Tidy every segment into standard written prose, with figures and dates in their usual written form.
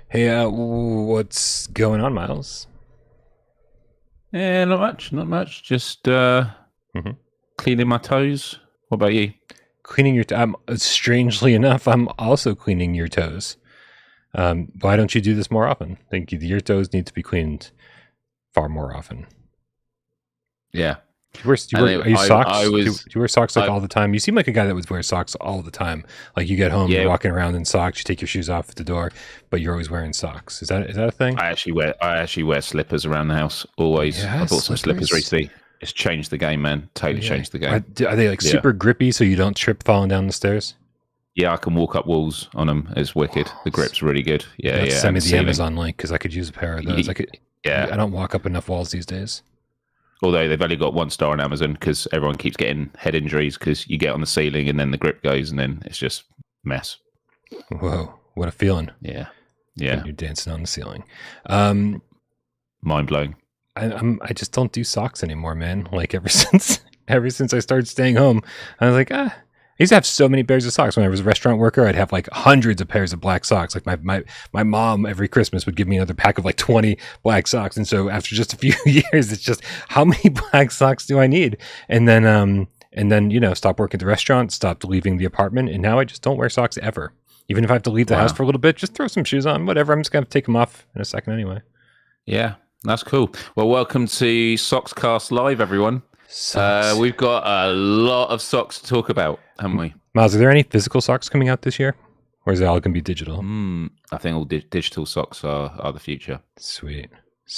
Hey, what's going on, Miles? Yeah, not much. Just Mhm. cleaning my toes. What about you? Cleaning your. Strangely enough, I'm also cleaning your toes. Why don't you do this more often? I think your toes need to be cleaned far more often. Yeah, Are you socks? I Do was, you wear socks like I all the time? You seem like a guy that would wear socks all the time. Like you get home, you're yeah. walking around in socks. You take your shoes off at the door, but you're always wearing socks. Is that a thing? I actually wear slippers around the house always. I Yeah, bought some slippers slippers. recently. It's changed the game, man. Totally Yeah. changed the Are, game. are they like Yeah, super grippy so you don't trip falling down the stairs? yeah. I can walk up walls on them. It's wicked. The grip's really good. You Yeah, have to yeah. send And me the the ceiling. Amazon link because I could use a pair of those. I Yeah. don't walk up enough walls these days. Although they've only got 1 star on Amazon because everyone keeps getting head injuries because you get on the ceiling and then the grip goes and then it's just mess. Whoa, what a feeling! Yeah, When yeah. you're dancing on the ceiling. Um, Mind blowing. I just don't do socks anymore, man. Like ever since I started staying home, I was like, I used to have so many pairs of socks. When I was a restaurant worker, I'd have like hundreds of pairs of black socks. Like my mom every Christmas would give me another pack of like 20 black socks. And so after just a few years, it's just how many black socks do I need? And then stop working at the restaurant, stopped leaving the apartment, and now I just don't wear socks ever. Even if I have to leave the house Wow. for a little bit, just throw some shoes on, whatever. I'm just gonna take them off in a second anyway. Yeah, that's cool. Well, welcome to Sockscast Live, everyone. Socks. We've got a lot of socks to talk about, haven't we? Miles, are there any physical socks coming out this year? Or is it all going to be digital? I think all digital socks are the future. Sweet.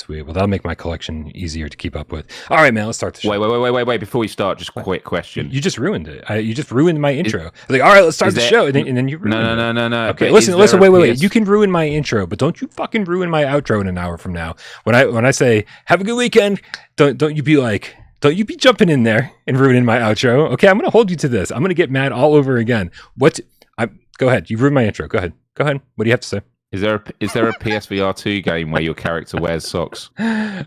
Well, that'll make my collection easier to keep up with. All right, man, let's start the show. Wait. Before we start, just a quick question. You just ruined it. You just ruined my intro. I was like, all right, let's start the show. And then you ruined it. No. Okay, But listen, wait. You can ruin my intro, but don't you fucking ruin my outro in an hour from now. When I say, have a good weekend, don't you be jumping in there and ruining my outro. Okay, I'm going to hold you to this. I'm going to get mad all over again. Go ahead. You ruined my intro. Go ahead. What do you have to say? Is there a PSVR2 game where your character wears socks? I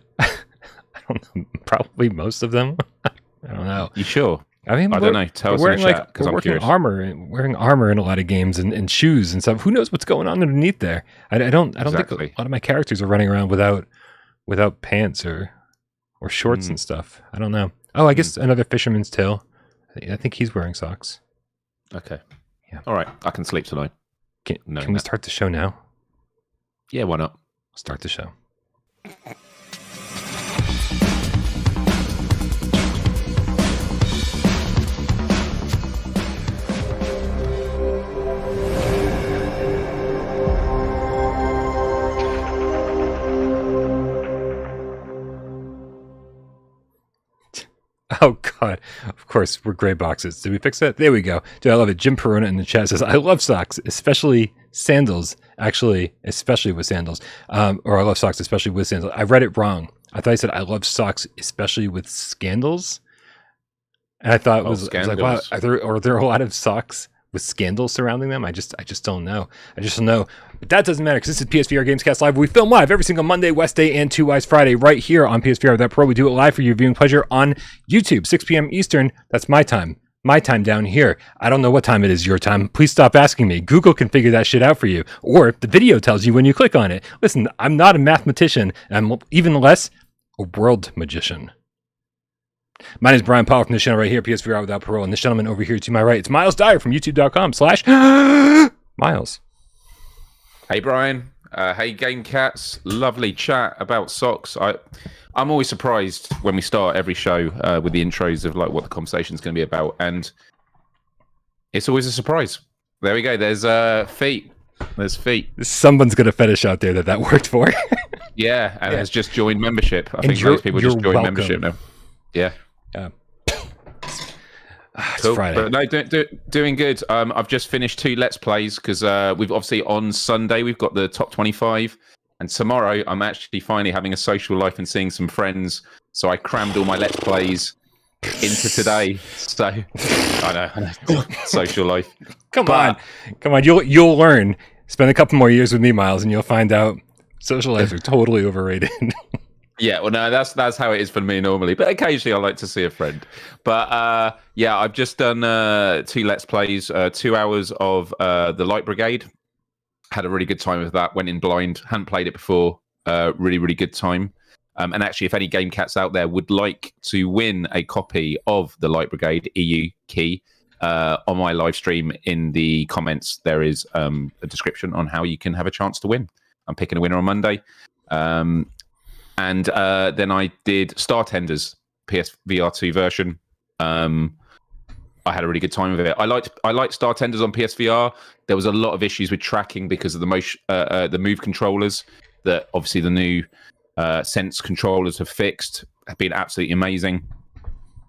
don't know. Probably most of them. I don't know. You sure? I mean, I don't know. Tell us in the chat because I'm curious. Wearing armor in a lot of games and shoes and stuff. Who knows what's going on underneath there? I don't think Exactly. a lot of my characters are running around without pants or shorts and stuff. I don't know. Oh, I guess another fisherman's tale. I think he's wearing socks. Okay. Yeah. All right. I can sleep tonight. Can we start the show now? Yeah, why not? Start the show. Oh God! Of course, we're gray boxes. Did we fix that? There we go. Dude, I love it. Jim Perona in the chat says, "I love socks, especially sandals. Actually, especially with sandals. Or I love socks, especially with sandals. I read it wrong. I thought I said I love socks, especially with scandals. And I thought I was like, wow, are there a lot of socks with scandals surrounding them? I just don't know. But that doesn't matter because this is PSVR GamesCast Live. We film live every single Monday, Wednesday, and Two Wise Friday right here on PSVR with that Pro. We do it live for your viewing pleasure on YouTube, 6 p.m. Eastern. That's my time. My time down here. I don't know what time it is your time. Please stop asking me. Google can figure that shit out for you. Or the video tells you when you click on it. Listen, I'm not a mathematician, and I'm even less a world magician. My name is Brian Powell from this channel right here, PSVR Without Parole. And this gentleman over here to my right, it's Miles Dyer from youtube.com/Miles. Hey, Brian. Hey, Game Cats. Lovely chat about socks. I'm always surprised when we start every show with the intros of like what the conversation's going to be about, and it's always a surprise. There we go. There's feet. There's feet. Someone's got a fetish out there that worked for. Yeah, and has just joined membership. I think you're- most people you're just join welcome. membership now. Yeah. It's Cool. Friday. But no, doing good. I've just finished 2 Let's Plays because we've obviously on Sunday we've got the top 25, and tomorrow I'm actually finally having a social life and seeing some friends. So I crammed all my Let's Plays into today. So I know social life. Come on. You'll learn. Spend a couple more years with me, Miles, and you'll find out social lives are totally overrated. Yeah, well, no, that's how it is for me normally. But occasionally, I like to see a friend. But yeah, I've just done 2 Let's Plays, 2 hours of the Light Brigade. had a really good time with that. Went in blind, hadn't played it before. Really, really good time. And actually, if any game cats out there would like to win a copy of the Light Brigade EU key on my live stream, in the comments there is a description on how you can have a chance to win. I'm picking a winner on Monday. And then I did Star Tenders PSVR2 version. I had a really good time with it. I liked Star Tenders on PSVR. There was a lot of issues with tracking because of the move controllers that obviously the new Sense controllers have fixed. Have been absolutely amazing.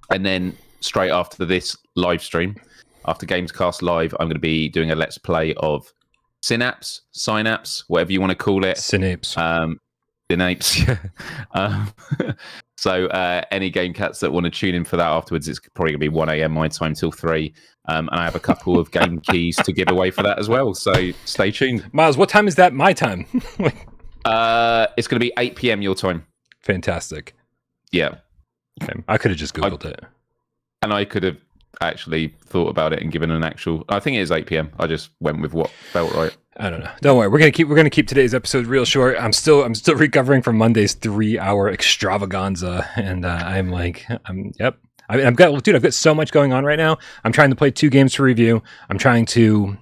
And then straight after this live stream, after GamesCast Live, I'm going to be doing a Let's Play of Synapse, whatever you want to call it. Synapse. Synapse. So any game cats that want to tune in for that afterwards, it's probably going to be 1 a.m. my time till 3. And I have a couple of game keys to give away for that as well. So stay tuned. Miles, what time is that my time? It's going to be 8 p.m. your time. Fantastic. Yeah. Okay. I could have just Googled it. And I could have actually thought about it and given an actual. I think it is 8 p.m. I just went with what felt right. I don't know. Don't worry. We're gonna keep today's episode real short. I'm still recovering from Monday's 3-hour extravaganza, and yep. I've got so much going on right now. I'm trying to play 2 games to review. I'm trying to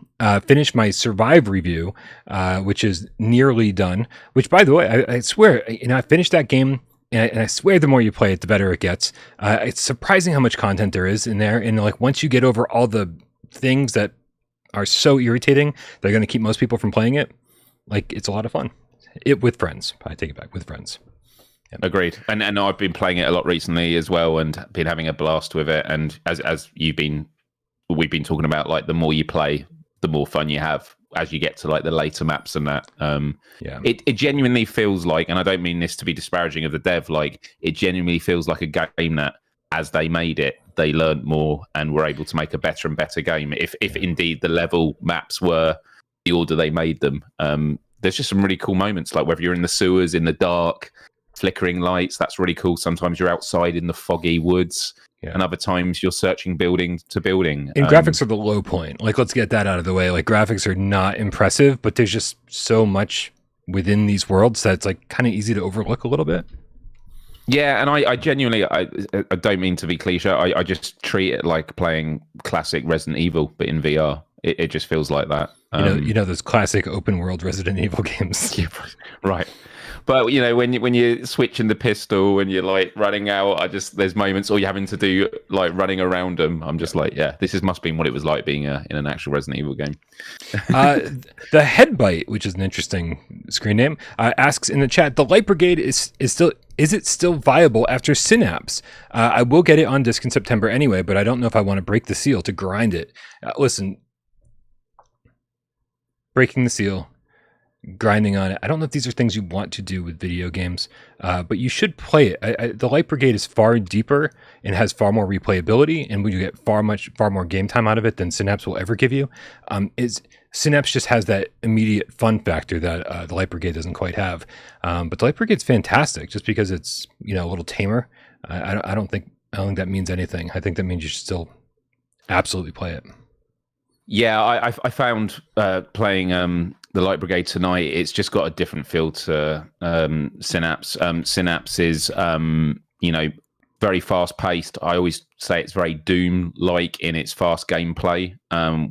finish my Survive review, which is nearly done. Which, by the way, I swear, I finished that game. And I swear the more you play it, the better it gets. It's surprising how much content there is in there. And like once you get over all the things that are so irritating, they're going to keep most people from playing it. Like, it's a lot of fun. With friends. I take it back, with friends. Yep. Agreed. And I've been playing it a lot recently as well, and been having a blast with it. And as we've been talking about, like the more you play, the more fun you have as you get to like the later maps and that. It genuinely feels like, and I don't mean this to be disparaging of the dev, like it genuinely feels like a game that as they made it, they learned more and were able to make a better and better game. If indeed the level maps were the order they made them. There's just some really cool moments, like whether you're in the sewers, in the dark, flickering lights, that's really cool. Sometimes you're outside in the foggy woods. Yeah. And other times you're searching building to building. And graphics are the low point. Like, let's get that out of the way. Like, graphics are not impressive, but there's just so much within these worlds that it's like kind of easy to overlook a little bit. Yeah, and I genuinely, I don't mean to be cliche. I just treat it like playing classic Resident Evil, but in VR. It just feels like that. You know those classic open world Resident Evil games. Yeah, right. But when you're switching the pistol and you're like running out, there's moments, or you're having to do like running around them. I'm just like, yeah, must be what it was like being in an actual Resident Evil game. The Headbite, which is an interesting screen name, asks in the chat: the Light Brigade is it still viable after Synapse? I will get it on disc in September anyway, but I don't know if I want to break the seal to grind it. Listen, breaking the seal, grinding on it. I don't know if these are things you want to do with video games, but you should play it. The Light Brigade is far deeper and has far more replayability, and you get far more game time out of it than Synapse will ever give you. Synapse just has that immediate fun factor that the Light Brigade doesn't quite have. But the Light Brigade's fantastic just because it's a little tamer. I don't think that means anything. I think that means you should still absolutely play it. Yeah, I found playing the Light Brigade tonight, it's just got a different feel to Synapse. Synapse is, very fast-paced. I always say it's very Doom-like in its fast gameplay,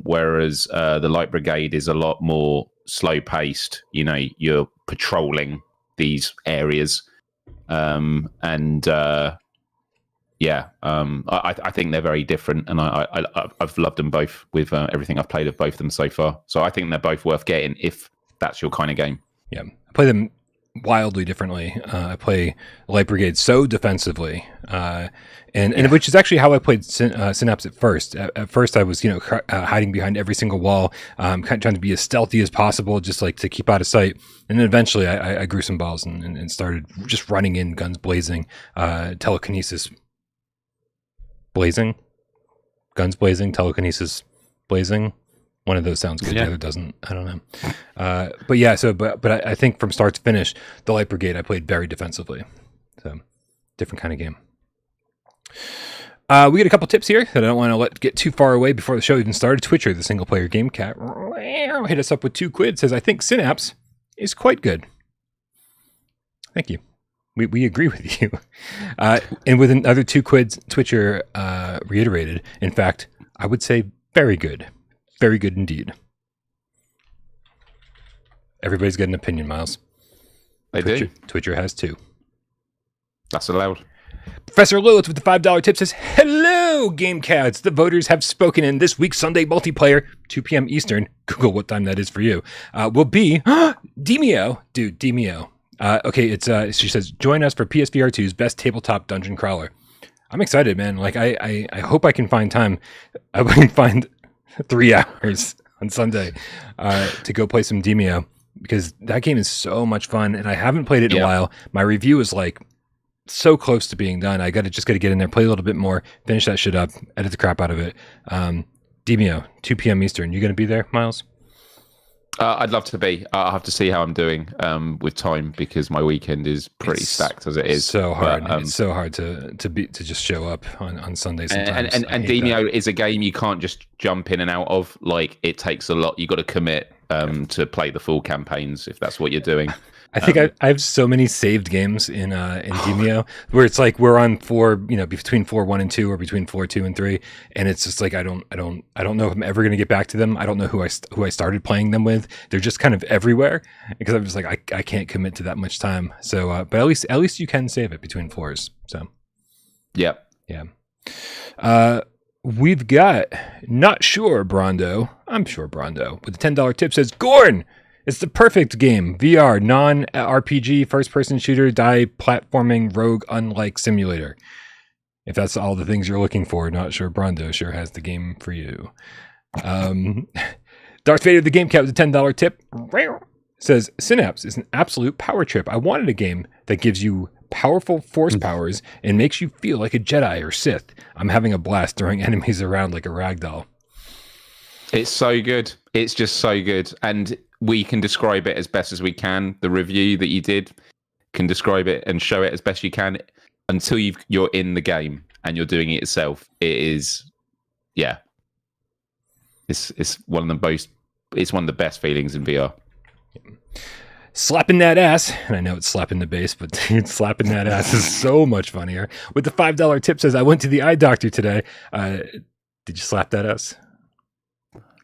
whereas the Light Brigade is a lot more slow-paced. You're patrolling these areas, I think they're very different, and I've loved them both with everything I've played of both of them so far. So I think they're both worth getting if that's your kind of game. Yeah, I play them wildly differently. I play Light Brigade so defensively, and which is actually how I played Synapse at first. At first, I was hiding behind every single wall, kind of trying to be as stealthy as possible, just like to keep out of sight. And then eventually, I grew some balls and started just running in, guns blazing, telekinesis blazing, guns blazing, telekinesis blazing. One of those sounds good, the other doesn't. I don't know. But I think from start to finish, the Light Brigade I played very defensively. So different kind of game. We get a couple tips here that I don't want to let get too far away before the show even started. Twitcher, the single player game cat, hit us up with 2 quid, says, I think Synapse is quite good. Thank you. We agree with you. And with another 2 quids, Twitcher reiterated, in fact, I would say very good. Very good indeed. Everybody's got an opinion, Miles. They do. Twitcher has 2. That's allowed. Professor Lilith with the $5 tip says, hello, GameCasts. The voters have spoken in this week's Sunday multiplayer, 2 p.m. Eastern. Google what time that is for you. Will be Demio. Dude, Demio. Okay, she says, join us for PSVR2's best tabletop dungeon crawler. I'm excited, man. Like, I hope I can find time. I hope I can find 3 hours on Sunday to go play some Demio, because that game is so much fun, and I haven't played it in a while. My review is like so close to being done. I just got to get in there, play a little bit more, finish that shit up, edit the crap out of it. Demio, 2 p.m. Eastern. You going to be there, Miles? I'd love to be. I'll have to see how I'm doing with time, because my weekend is pretty stacked as it is. So hard. It's so hard to just show up on Sunday sometimes. And Demio is a game you can't just jump in and out of. Like, it takes a lot. You got to commit to play the full campaigns if that's what you're doing. I think I have so many saved games in Demio where it's like we're on floor, between floor 1 and 2 or between floor 2 and 3, and it's just like I don't know if I'm ever going to get back to them. I don't know who I started playing them with. They're just kind of everywhere, because I'm just like I can't commit to that much time. So, but at least you can save it between floors. So, yeah. We've got Not Sure Brondo. I'm sure Brondo with a $10 tip says, Gorn, it's the perfect game. VR, non-RPG, first-person shooter, die platforming, rogue, unlike simulator. If that's all the things you're looking for, Not Sure Brondo sure has the game for you. Darth Vader, the Game Cat, with a $10 tip, says, Synapse is an absolute power trip. I wanted a game that gives you powerful force powers and makes you feel like a Jedi or Sith. I'm having a blast throwing enemies around like a ragdoll. It's so good. It's just so good. And we can describe it as best as we can. The review that you did can describe it and show it as best you can until you're in the game and you're doing it yourself. It is, it's one of the best feelings in VR. Slapping that ass, and I know it's slapping the bass, but dude, slapping that ass is so much funnier. With the $5 tip says, I went to the eye doctor today. Did you slap that ass?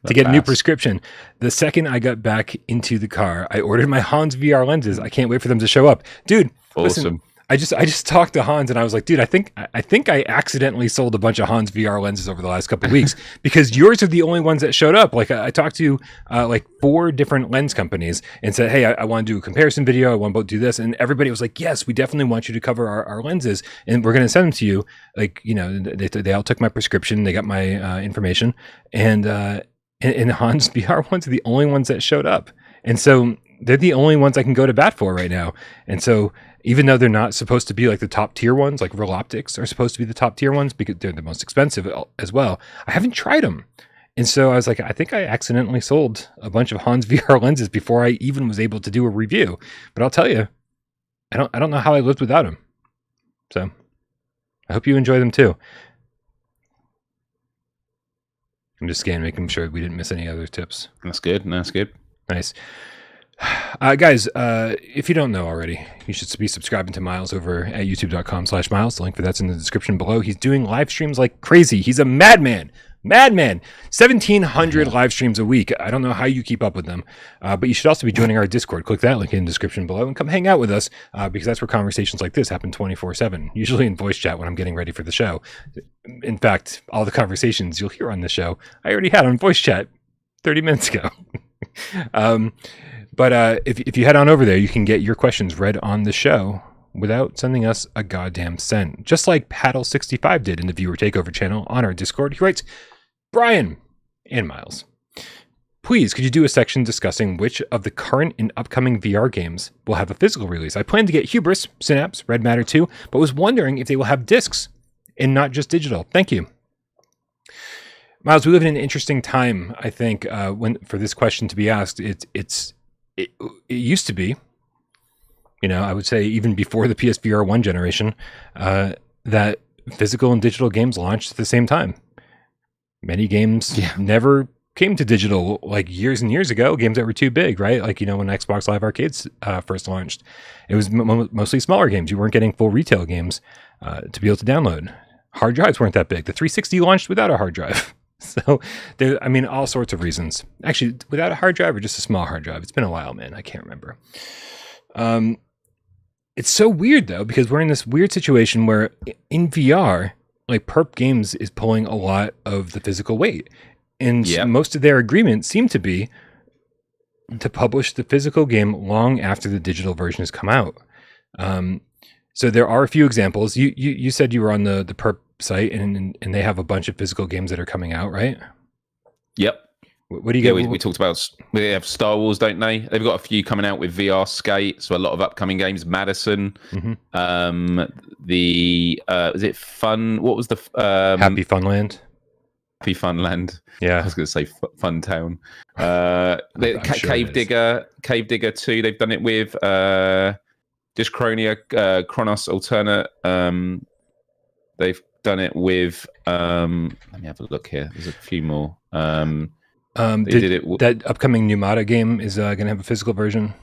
To get a new prescription. The second I got back into the car, I ordered my Hans VR lenses. I can't wait for them to show up. Dude, awesome. Listen, I just talked to Hans and I was like, dude, I think I accidentally sold a bunch of Hans VR lenses over the last couple of weeks because yours are the only ones that showed up. Like I talked to like 4 different lens companies and said, hey, I want to do a comparison video. I want to do this. And everybody was like, yes, we definitely want you to cover our lenses and we're going to send them to you. Like, they all took my prescription. They got my information and Hans VR ones are the only ones that showed up. And so they're the only ones I can go to bat for right now. And so even though they're not supposed to be like the top tier ones, like real optics are supposed to be the top tier ones because they're the most expensive as well, I haven't tried them. And so I was like, I think I accidentally sold a bunch of Hans VR lenses before I even was able to do a review. But I'll tell you, I don't know how I lived without them. So I hope you enjoy them too. I'm just scanning, making sure we didn't miss any other tips. That's good. Nice. Guys, if you don't know already, you should be subscribing to Miles over at youtube.com/Miles. The link for that's in the description below. He's doing live streams like crazy. He's a madman. 1,700 live streams a week. I don't know how you keep up with them, but you should also be joining our Discord. Click that link in the description below and come hang out with us because that's where conversations like this happen 24/7, usually in voice chat when I'm getting ready for the show. In fact, all the conversations you'll hear on the show, I already had on voice chat 30 minutes ago. But if you head on over there, you can get your questions read on the show without sending us a goddamn cent. Just like Paddle65 did in the Viewer Takeover channel on our Discord. He writes, Brian and Miles, please could you do a section discussing which of the current and upcoming VR games will have a physical release? I plan to get Hubris, Synapse, Red Matter 2, but was wondering if they will have discs and not just digital. Thank you. Miles, we live in an interesting time, I think, when for this question to be asked. It used to be, I would say even before the PSVR 1 generation, that physical and digital games launched at the same time. Many games never came to digital like years and years ago, games that were too big, right? Like, when Xbox Live Arcades first launched, it was mostly smaller games. You weren't getting full retail games to be able to download. Hard drives weren't that big. The 360 launched without a hard drive. So all sorts of reasons. Actually, without a hard drive or just a small hard drive. It's been a while, man. I can't remember. It's so weird though, because we're in this weird situation where in VR, like Perp Games is pulling a lot of the physical weight. And most of their agreements seem to be to publish the physical game long after the digital version has come out. So there are a few examples. You said you were on the Perp site, and they have a bunch of physical games that are coming out, right? Yep. What do you get? We talked about, they have Star Wars, don't they? They've got a few coming out with VR Skate, so a lot of upcoming games. Madison, is it Fun? What was the Happy Funland? Happy Funland. Yeah, I was going to say Fun Town. Cave Digger 2. They've done it with Dyschronia, Chronos Alternate. They've done it with. Let me have a look here. There's a few more. That upcoming Numata game is going to have a physical version.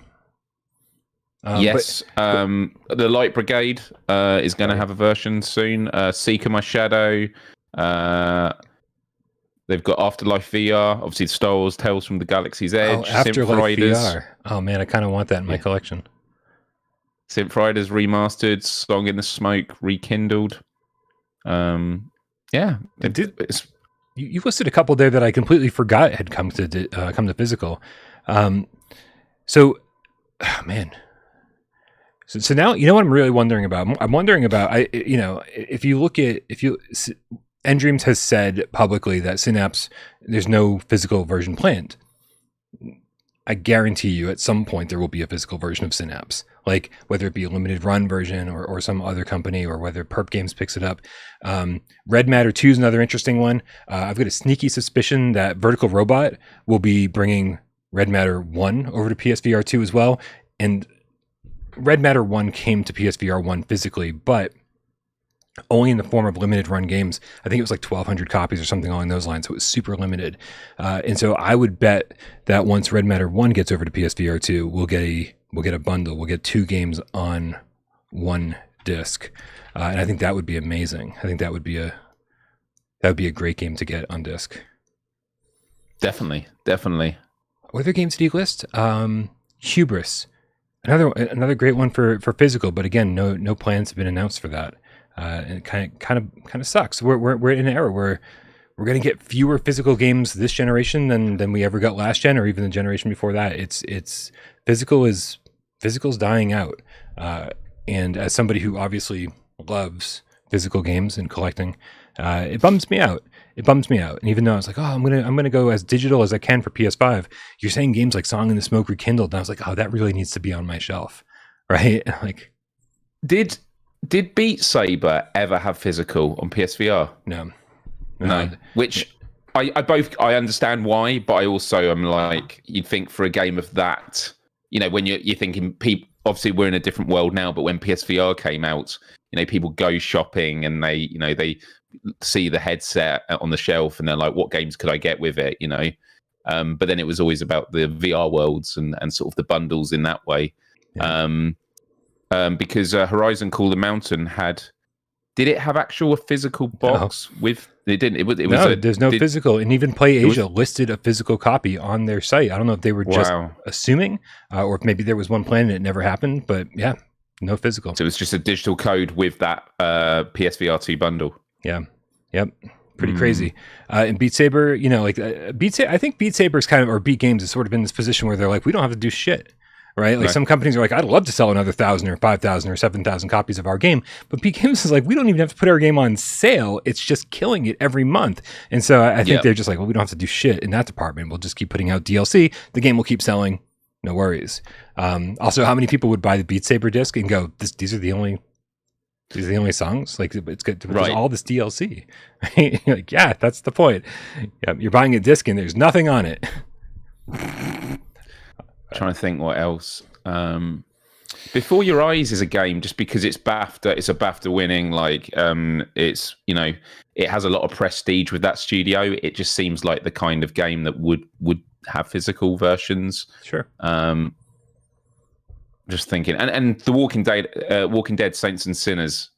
Yes. The Light Brigade is going to have a version soon. Seeker My Shadow. They've got Afterlife VR. Obviously, Star Wars Tales from the Galaxy's Edge. Afterlife VR. Oh man, I kind of want that in my collection. Synth Riders remastered. Song in the Smoke rekindled. You listed a couple there that I completely forgot had come to physical. Man. So now, what I'm really wondering about? I'm wondering about, if Endreams has said publicly that Synapse, there's no physical version planned. I guarantee you at some point there will be a physical version of Synapse, like whether it be a limited run version or some other company, or whether Perp Games picks it up. Red Matter 2 is another interesting one. I've got a sneaky suspicion that Vertical Robot will be bringing Red Matter 1 over to PSVR 2 as well. And Red Matter 1 came to PSVR 1 physically, but only in the form of limited run games. I think it was like 1,200 copies or something along those lines. So it was super limited. And so I would bet that once Red Matter 1 gets over to PSVR 2, we'll get a bundle. We'll get 2 games on one disc. And I think that would be amazing. I think that would be a great game to get on disc. Definitely. What other games did you list? Hubris. Another great one for physical, but again, no plans have been announced for that. And it kind of sucks. We're in an era where we're going to get fewer physical games this generation than we ever got last gen, or even the generation before that. It's physical's dying out. And as somebody who obviously loves physical games and collecting, it bums me out. And even though I was like, I'm gonna go as digital as I can for PS5, you're saying games like Song in the Smoke rekindled, and I was like, that really needs to be on my shelf, right? Like, Did Beat Saber ever have physical on PSVR? No. Which I understand why, but I also am like, you'd think for a game of that, when you're thinking people. Obviously, we're in a different world now, but when PSVR came out, people go shopping and they see the headset on the shelf and they're like, what games could I get with it? But then it was always about the VR worlds and sort of the bundles in that way. Yeah. Because Horizon Call the Mountain did it have actual physical box with? It didn't. There's no physical, and even PlayAsia listed a physical copy on their site. I don't know if they were just assuming, or if maybe there was one plan and it never happened. But yeah, no physical. So it was just a digital code with that PSVR2 bundle. Yeah. Yep. Pretty crazy. And Beat Saber, I think Beat Saber is or Beat Games is sort of in this position where they're like, we don't have to do shit. Right? Like some companies are like, I'd love to sell another 1,000 or 5,000 or 7,000 copies of our game. But Beat Games is like, we don't even have to put our game on sale. It's just killing it every month. And so I think they're just like, well, we don't have to do shit in that department. We'll just keep putting out DLC. The game will keep selling. No worries. Also, how many people would buy the Beat Saber disc and go, these are the only songs? Like, it's good. There's all this DLC. Right? You're like, yeah, that's the point. Yeah, you're buying a disc and there's nothing on it. Trying to think what else. Before Your Eyes is a game just because it's BAFTA. It's a BAFTA winning. Like, it's it has a lot of prestige with that studio. It just seems like the kind of game that would have physical versions. Sure. Just thinking, and the Walking Dead Saints and Sinners,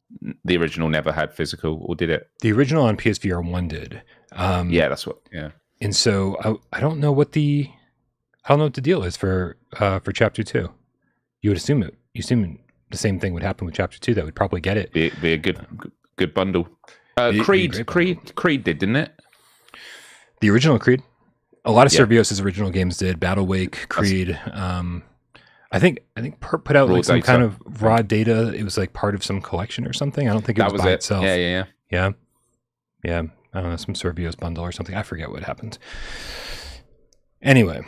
the original never had physical, or did it? The original on PSVR1 did. Yeah, that's what. Yeah. And so I don't know what the deal is for Chapter 2. You would assume the same thing would happen with Chapter 2. That would probably get it. Be a good bundle. Creed did, didn't it? The original Creed. A lot of Servios' original games did. Battle Wake, Creed. I think Perp put out like some kind of raw data. It was like part of some collection or something. I don't think it was by itself. Yeah. I don't know, some Servios bundle or something. I forget what happened. Anyway,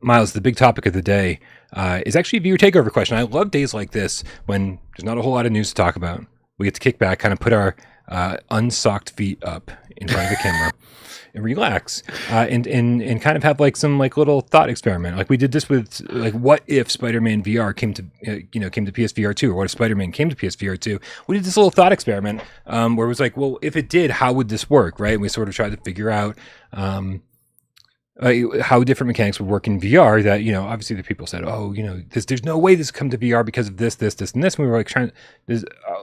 Myles, the big topic of the day is actually a viewer takeover question. I love days like this when there's not a whole lot of news to talk about. We get to kick back, kind of put our unsocked feet up in front of the camera and relax, and kind of have like some like little thought experiment. Like we did this with like, what if Spider-Man VR came to PSVR2, or what if Spider-Man came to PSVR2? We did this little thought experiment where it was like, well, if it did, how would this work, right? And we sort of tried to figure out how different mechanics would work in VR. That, obviously the people said, oh, there's no way this come to VR because of this, and this. And we were like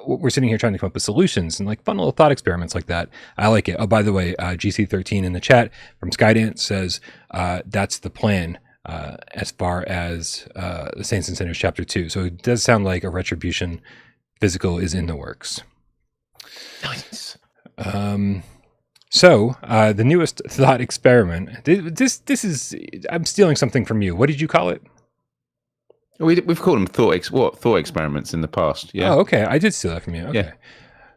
we're sitting here trying to come up with solutions and like fun little thought experiments like that. I like it. Oh, by the way, GC13 in the chat from Skydance says that's the plan as far as the Saints and Sinners Chapter 2. So it does sound like a Retribution physical is in the works. Nice. So the newest thought experiment. This is, I'm stealing something from you. What did you call it? We've called them thought experiments in the past. Yeah. Oh, okay. I did steal that from you. Okay. Yeah.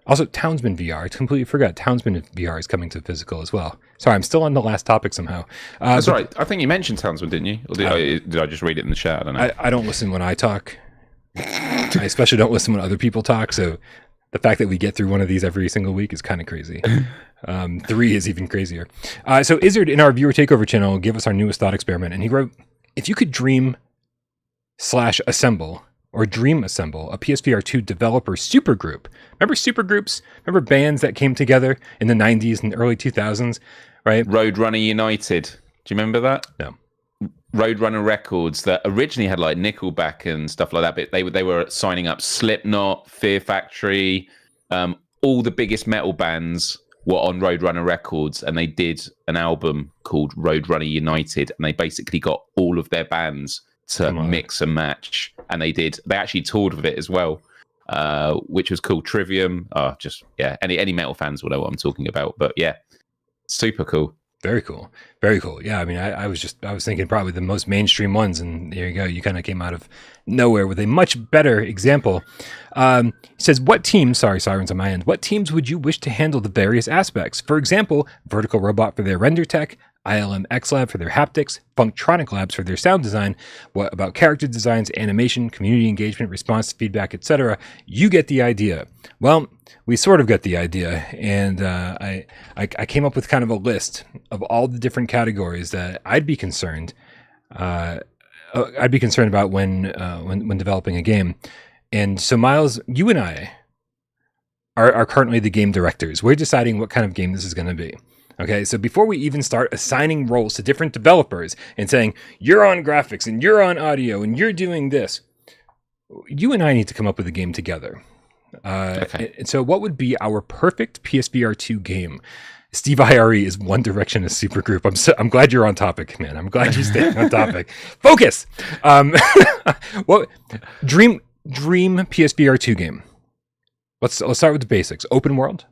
Also, Townsman VR. I completely forgot. Townsman VR is coming to physical as well. Sorry, I'm still on the last topic somehow. That's right. I think you mentioned Townsman, didn't you? Or did I just read it in the chat? I don't know. I don't listen when I talk. I especially don't listen when other people talk. So the fact that we get through one of these every single week is kind of crazy. 3 is even crazier. So Izzard in our viewer takeover channel gave us our newest thought experiment, and he wrote, if you could dream / assemble a PSVR2 developer supergroup. Remember supergroups? Remember bands that came together in the 90s and early 2000s, right? Roadrunner United. Do you remember that? No. Roadrunner Records that originally had like Nickelback and stuff like that, but they were signing up Slipknot, Fear Factory, all the biggest metal bands were on Roadrunner Records, and they did an album called Roadrunner United, and they basically got all of their bands to mix and match, and they actually toured with it as well, which was called Trivium. Any metal fans will know what I'm talking about, but yeah, super cool. Very cool. Very cool. Yeah, I mean, I was thinking probably the most mainstream ones, and there you go. You kind of came out of nowhere with a much better example. It says, what teams, sorry, Sirens on my end, what teams would you wish to handle the various aspects? For example, Vertical Robot for their render tech, ILM X Lab for their haptics, Funktronic Labs for their sound design. What about character designs, animation, community engagement, response to feedback, etc.? You get the idea. Well, we sort of got the idea, and I came up with kind of a list of all the different categories that I'd be concerned about when developing a game. And so, Myles, you and I are currently the game directors. We're deciding what kind of game this is going to be. Okay, so before we even start assigning roles to different developers and saying, you're on graphics and you're on audio and you're doing this, you and I need to come up with a game together. Okay. And so what would be our perfect PSVR2 game? Steve IRE is One Direction a supergroup. I'm glad you're on topic, man. I'm glad you're staying on topic. Focus! What dream PSVR2 game? Let's start with the basics. Open world?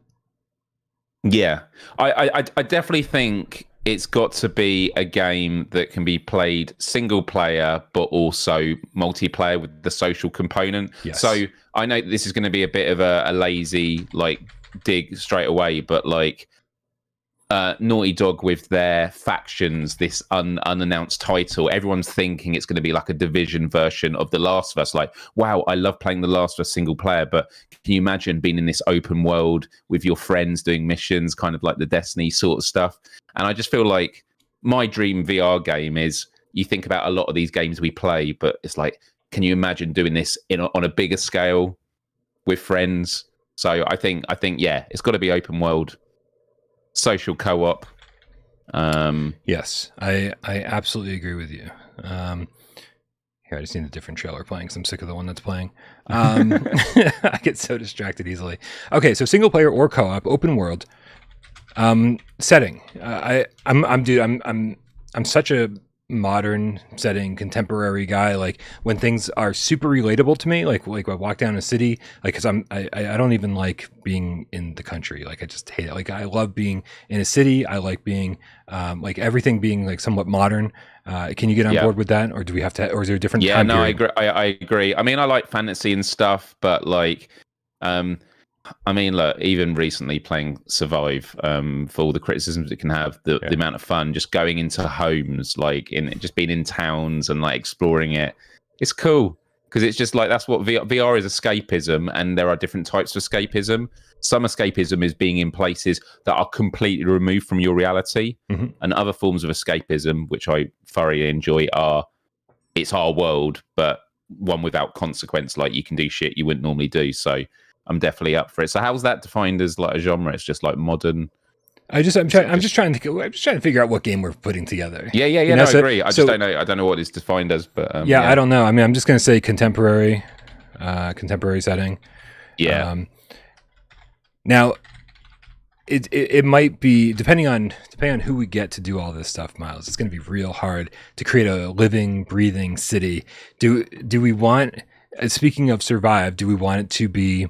Yeah, I definitely think it's got to be a game that can be played single player, but also multiplayer with the social component. Yes. So I know this is going to be a bit of a lazy dig straight away, but Naughty Dog with their Factions, this unannounced title, everyone's thinking it's going to be like a Division version of The Last of Us. Like, wow, I love playing The Last of Us single player, but can you imagine being in this open world with your friends doing missions, kind of like the Destiny sort of stuff? And I just feel like my dream VR game is you think about a lot of these games we play, but it's like, can you imagine doing this on a bigger scale with friends? So I think yeah, it's got to be open world, social co-op. Yes, I absolutely agree with you. Here, I just need a different trailer playing because I'm sick of the one that's playing. I get so distracted easily. Okay, so single player or co-op, open world. Setting. I'm such a modern setting, contemporary guy. Like when things are super relatable to me, like I walk down a city, like because I don't even like being in the country. Like I just hate it. Like I love being in a city. I like being like everything being like somewhat modern. Can you get on board with that, or do we have to? Or is there a different? Yeah, time no, period? I agree. I mean, I like fantasy and stuff, but like, I mean, look, even recently playing Survive, for all the criticisms it can have, the amount of fun just going into homes, like just being in towns and like exploring it, it's cool because it's just like that's what VR is, escapism, and there are different types of escapism. Some escapism is being in places that are completely removed from your reality, and other forms of escapism, which I thoroughly enjoy, are it's our world, but one without consequence. Like you can do shit you wouldn't normally do. So I'm definitely up for it. So how's that defined as like a genre? It's just like modern. I'm just trying to figure out what game we're putting together. Yeah. No, I agree. I just don't know. I don't know what it's defined as, but I don't know. I mean, I'm just going to say contemporary setting. Yeah. Now, it might be depending on who we get to do all this stuff, Miles. It's going to be real hard to create a living, breathing city. Do we want? Speaking of Survive, do we want it to be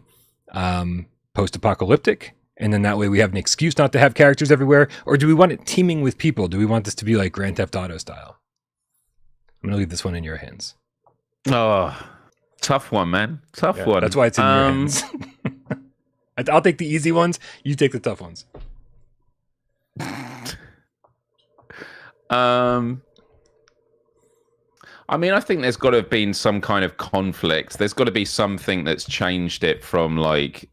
post-apocalyptic, and then that way we have an excuse not to have characters everywhere, or do we want it teeming with people? Do we want this to be like Grand Theft Auto style? I'm gonna leave this one in your hands. Oh, tough one, man. Tough one. That's why it's in your hands. I'll take the easy ones. You take the tough ones. I mean, I think there's got to have been some kind of conflict. There's got to be something that's changed it from like,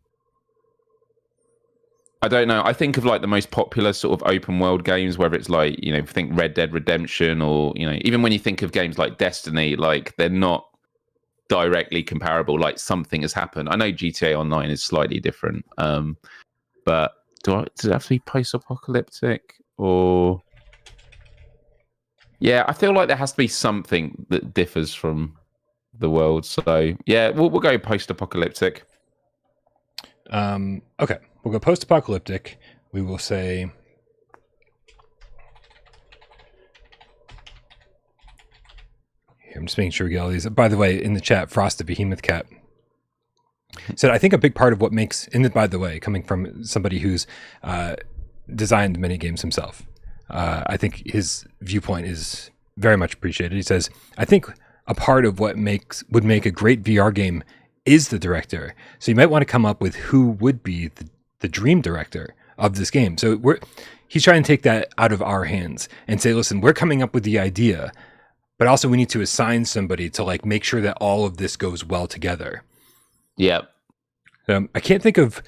I don't know. I think of like the most popular sort of open world games, whether it's like, think Red Dead Redemption or, even when you think of games like Destiny, like they're not directly comparable. Like something has happened. I know GTA Online is slightly different. But does it have to be post-apocalyptic or... Yeah, I feel like there has to be something that differs from the world. So, yeah, we'll go post-apocalyptic. Okay, we'll go post-apocalyptic. We will say... Here, I'm just making sure we get all these. By the way, in the chat, Frost the Behemoth Cat said, I think a big part of what makes... And by the way, coming from somebody who's designed many games himself, I think his viewpoint is very much appreciated. He says, I think a part of what would make a great VR game is the director. So you might want to come up with who would be the dream director of this game. So he's trying to take that out of our hands and say, listen, we're coming up with the idea, but also we need to assign somebody to like make sure that all of this goes well together. Yeah. I can't think of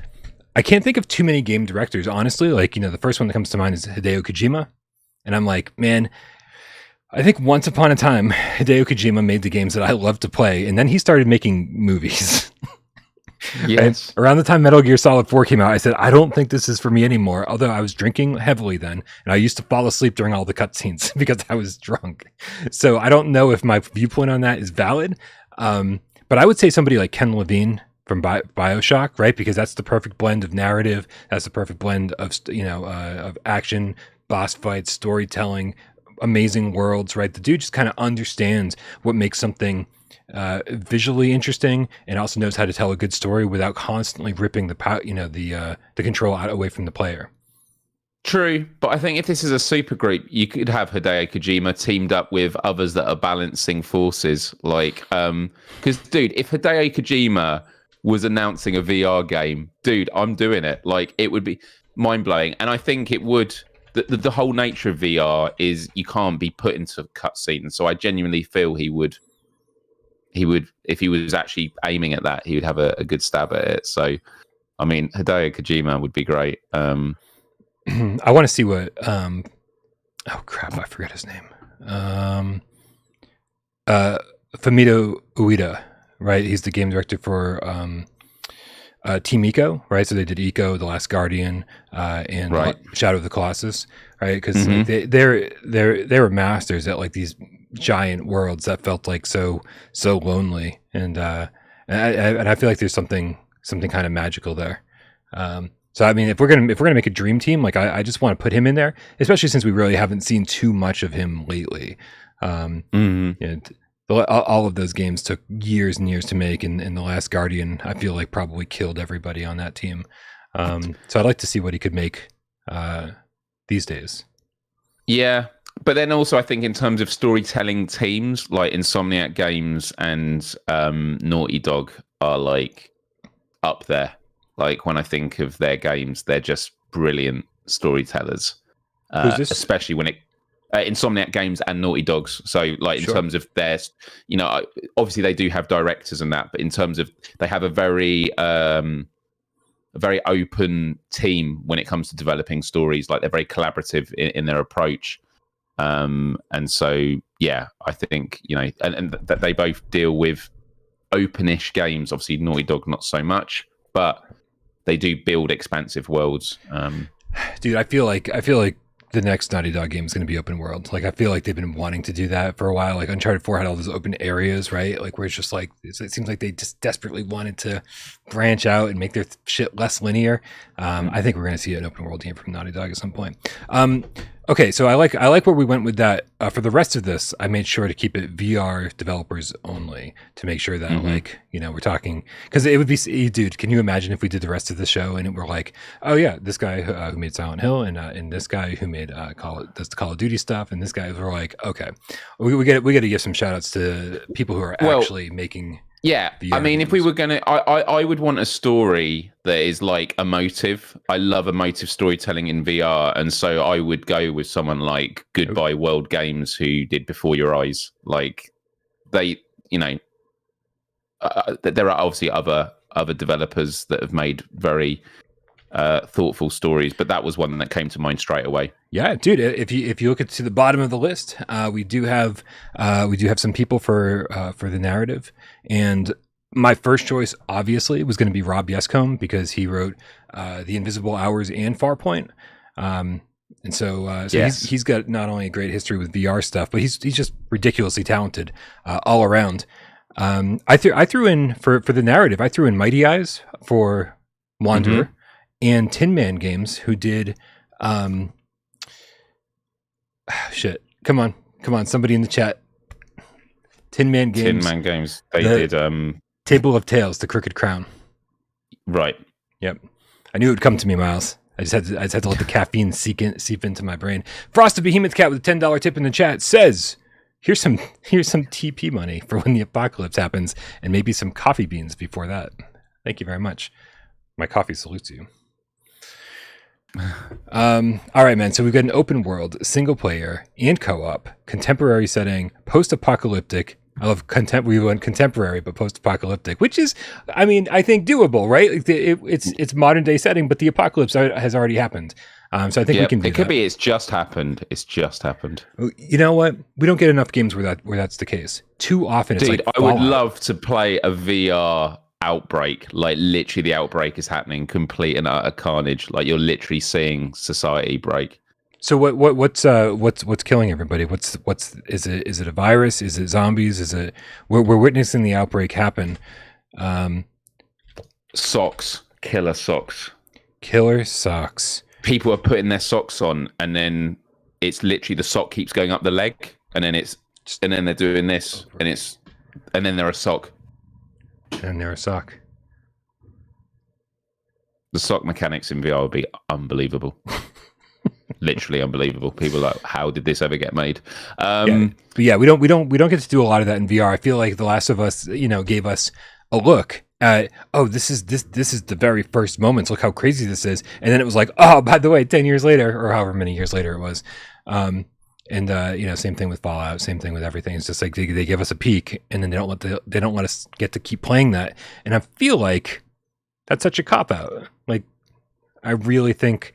too many game directors, honestly. Like, the first one that comes to mind is Hideo Kojima. And I'm like, man, I think once upon a time, Hideo Kojima made the games that I love to play. And then he started making movies. Yes. Around the time Metal Gear Solid 4 came out, I said, I don't think this is for me anymore. Although I was drinking heavily then. And I used to fall asleep during all the cutscenes because I was drunk. So I don't know if my viewpoint on that is valid. But I would say somebody like Ken Levine from BioShock, right? Because that's the perfect blend of narrative. That's the perfect blend of, of action, boss fights, storytelling, amazing worlds, right? The dude just kind of understands what makes something visually interesting, and also knows how to tell a good story without constantly ripping the control out away from the player. True, but I think if this is a super group, you could have Hideo Kojima teamed up with others that are balancing forces. Like, because dude, if Hideo Kojima was announcing a VR game, dude, I'm doing it. Like, it would be mind blowing, and I think it would. The whole nature of VR is you can't be put into cutscenes. So I genuinely feel he would, if he was actually aiming at that, he would have a good stab at it. So, I mean, Hideo Kojima would be great. I want to see what. Oh crap! I forgot his name. Fumito Ueda, right? He's the game director for Team Eco, right? So they did Eco, The Last Guardian, and Right. Shadow of the Colossus, right? Because Mhm. they were masters at like these giant worlds that felt like so lonely, and I feel like there's something kind of magical there. So I mean, if we're gonna make a dream team, like I just want to put him in there, especially since we really haven't seen too much of him lately. And all of those games took years and years to make, and The Last Guardian, I feel like probably killed everybody on that team. So I'd like to see what he could make these days. Yeah, but then also I think in terms of storytelling teams, like Insomniac Games and Naughty Dog are like up there. Like when I think of their games, they're just brilliant storytellers. Who's this? Especially when it Insomniac Games and Naughty Dogs. So like in Sure. terms of their, you know, obviously they do have directors and that, but in terms of they have a very open team when it comes to developing stories. Like they're very collaborative in their approach. And so, yeah, I think, you know, and that they both deal with openish games. Obviously, Naughty Dog not so much, but they do build expansive worlds. Dude, I feel like the next Naughty Dog game is going to be open world. Like I feel like they've been wanting to do that for a while. Like Uncharted 4 had all those open areas, right? Like where it's just like it seems like they just desperately wanted to branch out and make their shit less linear. I think we're going to see an open world game from Naughty Dog at some point. Okay, so I like where we went with that. For the rest of this, I made sure to keep it VR developers only to make sure that like, you know, we're talking, because it would be, dude, can you imagine if we did the rest of the show and we're like, oh yeah, this guy who made Silent Hill and this guy who made does the Call of Duty stuff, and this guy, we're like, okay, we got to give some shout outs to people who are actually making. Yeah, VR I mean, games. if we were going to, I would want a story that is like emotive. I love emotive storytelling in VR. And so I would go with someone like Goodbye World Games, who did Before Your Eyes. Like they, you know, there are obviously other developers that have made very thoughtful stories, but that was one that came to mind straight away. Yeah, dude. If you look to the bottom of the list, we do have some people for the narrative, and my first choice obviously was going to be Rob Yescombe because he wrote The Invisible Hours and Farpoint, and so Yes. he's got not only a great history with VR stuff, but he's just ridiculously talented all around. I threw in for the narrative. I threw in Mighty Eyes for Wanderer and Tin Man Games, who did. Shit! Come on! Somebody in the chat. Tin Man Games. Tin Man Games. They did. Table of Tales, The Crooked Crown. Right. Yep. I knew it would come to me, Miles. I just had to let the caffeine seep into my brain. Frosted Behemoth Cat with a $10 tip in the chat says, "Here's some TP money for when the apocalypse happens, and maybe some coffee beans before that." Thank you very much. My coffee salutes you. All right, man. So we've got an open world, single player, and co-op, contemporary setting, post-apocalyptic. I love we went contemporary, but post-apocalyptic, which is, I mean, I think doable, right? It's modern day setting, but the apocalypse has already happened. So I think we can do that. It could be. It's just happened. You know what? We don't get enough games where that's the case. Too often, it's Dude, like I would Fallout. love to play a VR outbreak. Like literally, the outbreak is happening, complete and utter carnage. Like you're literally seeing society break. So what's killing everybody? Is it a virus? Is it zombies? Is it we're witnessing the outbreak happen? Socks, killer socks. Killer socks. People are putting their socks on, and then it's literally the sock keeps going up the leg, and then they're doing this, and then they're a sock. And they're a sock. The sock mechanics in VR would be unbelievable. Literally unbelievable. People are like, how did this ever get made? But yeah, we don't get to do a lot of that in VR. I feel like The Last of Us, gave us a look at, this is the very first moments. Look how crazy this is. And then it was like, oh, by the way, 10 years later, or however many years later it was. Same thing with Fallout, same thing with everything. It's just like they give us a peek, and then they don't let us get to keep playing that. And I feel like that's such a cop out. Like, I really think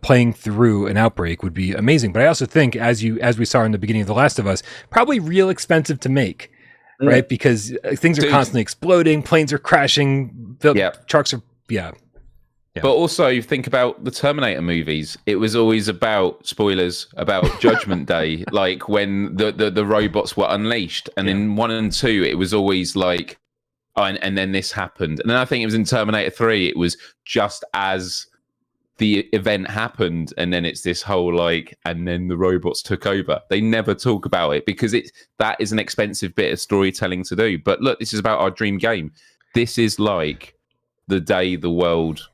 playing through an outbreak would be amazing. But I also think, as we saw in the beginning of The Last of Us, probably real expensive to make, right? Because things are constantly exploding, planes are crashing, trucks are, yeah. But also think about the Terminator movies. It was always about, spoilers, about Judgment Day, like when the robots were unleashed. And in 1 and 2, it was always like, oh, and then this happened. And then I think it was in Terminator 3, it was just as the event happened, and then it's this whole like, and then the robots took over. They never talk about it because that is an expensive bit of storytelling to do. But look, this is about our dream game. This is like the day the world...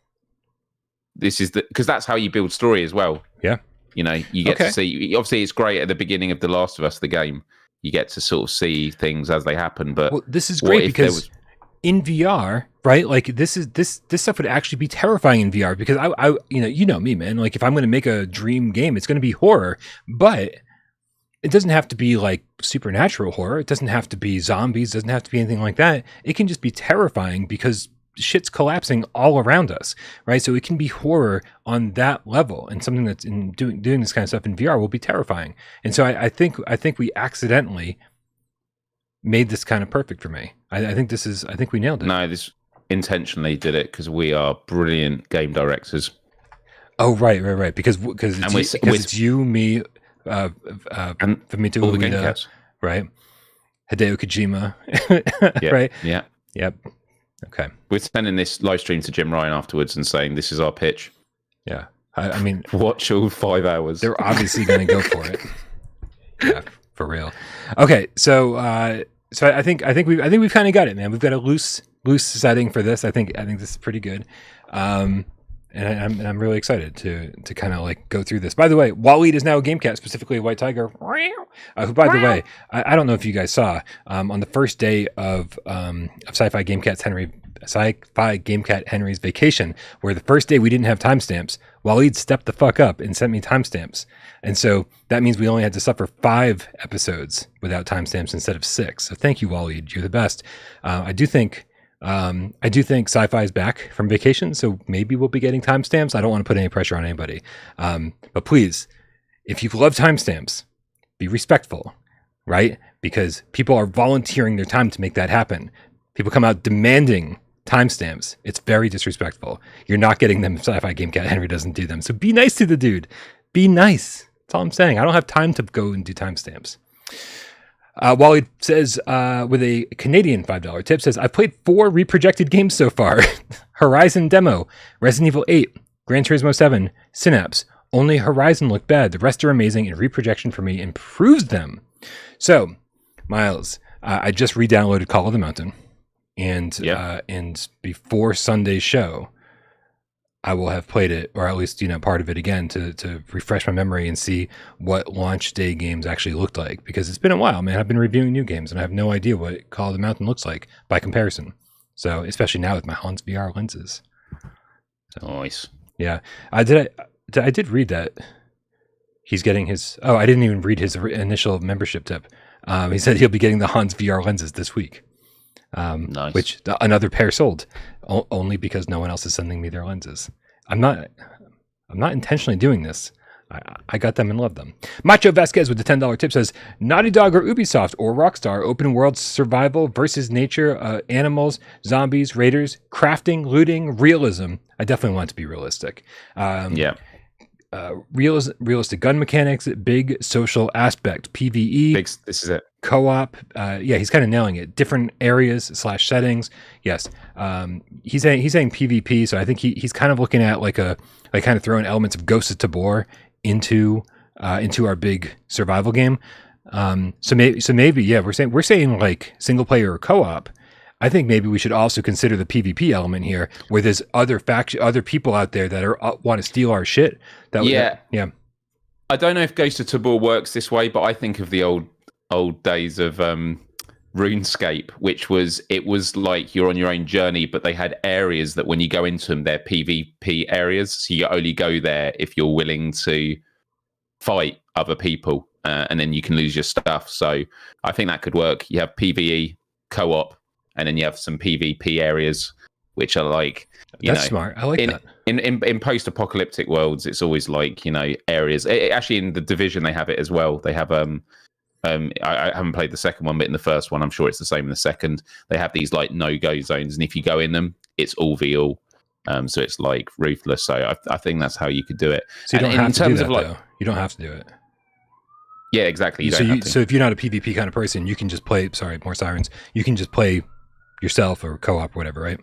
This is because that's how you build story as well. Yeah. You know, you get to see, obviously it's great at the beginning of The Last of Us, the game. You get to sort of see things as they happen. But this is great because in VR, right? Like this stuff would actually be terrifying in VR because I you know me, man. Like if I'm going to make a dream game, it's going to be horror, but it doesn't have to be like supernatural horror. It doesn't have to be zombies. It doesn't have to be anything like that. It can just be terrifying because shit's collapsing all around us, right? So it can be horror on that level, and something that's in doing this kind of stuff in VR will be terrifying. And so I think we accidentally made this kind of perfect for me. I think we nailed it. No, this intentionally did it because we are brilliant game directors. Oh right, because it's you, me, and Fumito all the Ueda, GameCast, right? Hideo Kojima, yeah, right? Yeah, yep. Okay. We're sending this live stream to Jim Ryan afterwards and saying this is our pitch. Yeah. I mean, watch all 5 hours. They're obviously going to go for it. Yeah, for real. Okay, so I think we've kind of got it, man. We've got a loose setting for this. I think this is pretty good. And I'm really excited to kind of like go through this. By the way, Waleed is now a GameCat, specifically a White Tiger. Who, by the way, I don't know if you guys saw on the first day of Sci-Fi GameCat Henry's vacation, where the first day we didn't have timestamps, Waleed stepped the fuck up and sent me timestamps, and so that means we only had to suffer 5 episodes without timestamps instead of 6. So thank you, Waleed. You're the best. I do think Sci-Fi is back from vacation, so maybe we'll be getting timestamps. I don't want to put any pressure on anybody. But please, if you love timestamps, be respectful, right? Because people are volunteering their time to make that happen. People come out demanding timestamps. It's very disrespectful. You're not getting them if Sci-Fi GameCat Henry doesn't do them. So be nice to the dude. Be nice. That's all I'm saying. I don't have time to go and do timestamps. Wally says, with a Canadian $5 tip, says, I've played 4 reprojected games so far. Horizon Demo, Resident Evil 8, Gran Turismo 7, Synapse. Only Horizon looked bad. The rest are amazing, and reprojection for me improves them. So, Miles, I just re-downloaded Call of the Mountain, and before Sunday's show, I will have played it, or at least, part of it again to refresh my memory and see what launch day games actually looked like. Because it's been a while, man. I've been reviewing new games, and I have no idea what Call of the Mountain looks like by comparison. So, especially now with my Hans VR lenses. So, nice. Yeah. I did read that he's getting his... Oh, I didn't even read his initial membership tip. He said he'll be getting the Hans VR lenses this week. Nice. Which another pair sold only because no one else is sending me their lenses. I'm not intentionally doing this. I got them and love them. Macho Vasquez with the $10 tip says, Naughty Dog or Ubisoft or Rockstar, open world survival versus nature, animals, zombies, raiders, crafting, looting, realism. I definitely want it to be realistic. Realistic gun mechanics, big social aspect, PvE. This is it. Co-op. He's kind of nailing it. Different areas / settings. Yes. He's saying PvP. So I think he's kind of looking at like kind of throwing elements of Ghost of Tabor into our big survival game. So maybe we're saying like single player or co-op. I think maybe we should also consider the PvP element here, where there's other people out there that want to steal our shit. Yeah. I don't know if Ghost of Tabor works this way, but I think of the old days of RuneScape, which was like you're on your own journey, but they had areas that when you go into them, they're PvP areas. So you only go there if you're willing to fight other people, and then you can lose your stuff. So I think that could work. You have PvE, co-op, and then you have some PvP areas which are like, That's smart. I like that. In post-apocalyptic worlds, it's always like, areas. Actually, in the Division, they have it as well. They have I haven't played the second one, but in the first one, I'm sure it's the same in the second. They have these like no-go zones, and if you go in them, it's all v all. So it's like ruthless. So I think that's how you could do it. So you don't have to do that, though. You don't have to do it. Yeah, exactly. You don't have to. So if you're not a PvP kind of person, you can just play. Sorry, more sirens. You can just play yourself or co-op, or whatever, right?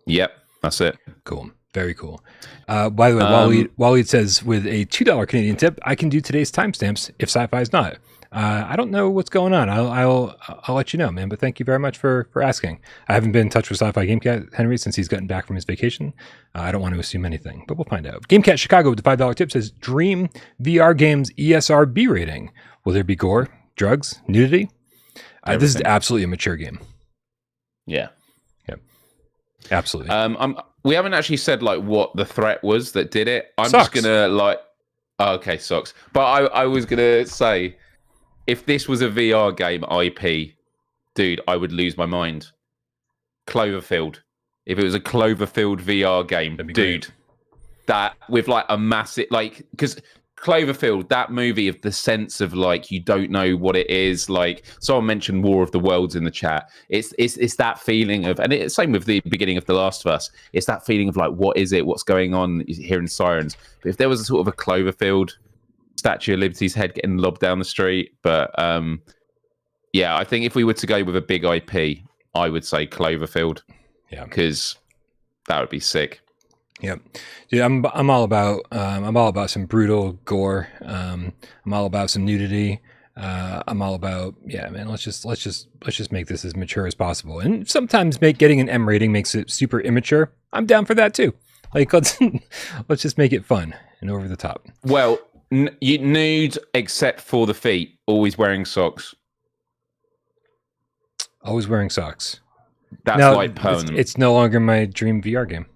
Yep, that's it. Cool. Very cool. By the way, Waleed says with a $2 Canadian tip, I can do today's timestamps if sci-fi is not. I don't know what's going on. I'll let you know, man. But thank you very much for asking. I haven't been in touch with Sci-Fi GameCat Henry since he's gotten back from his vacation. I don't want to assume anything, but we'll find out. GameCat Chicago with the $5 tip says Dream VR Games ESRB rating. Will there be gore, drugs, nudity? This is absolutely a mature game. Yeah. Yep. Absolutely. We haven't actually said like what the threat was that did it. I'm Socks. just gonna okay, socks. But I was gonna say, if this was a VR game IP, dude, I would lose my mind. Cloverfield. If it was a Cloverfield VR game, dude, great. that with like a massive, like, because Cloverfield, that movie of the sense of like, you don't know what it is. Like someone mentioned War of the Worlds in the chat. It's that feeling of, and it's same with the beginning of The Last of Us. It's that feeling of like, what is it? What's going on? Hearing sirens. But if there was a sort of a Cloverfield, Statue of Liberty's head getting lobbed down the street. But yeah, I think if we were to go with a big IP, I would say Cloverfield. Yeah, because that would be sick. Yep, dude, I'm all about some brutal gore. I'm all about some nudity. I'm all about, yeah, man. Let's just make this as mature as possible. And sometimes getting an M rating makes it super immature. I'm down for that too. Like let's just make it fun and over the top. Well, you nude except for the feet. Always wearing socks. Always wearing socks. That's like permanent. It's no longer my dream VR game.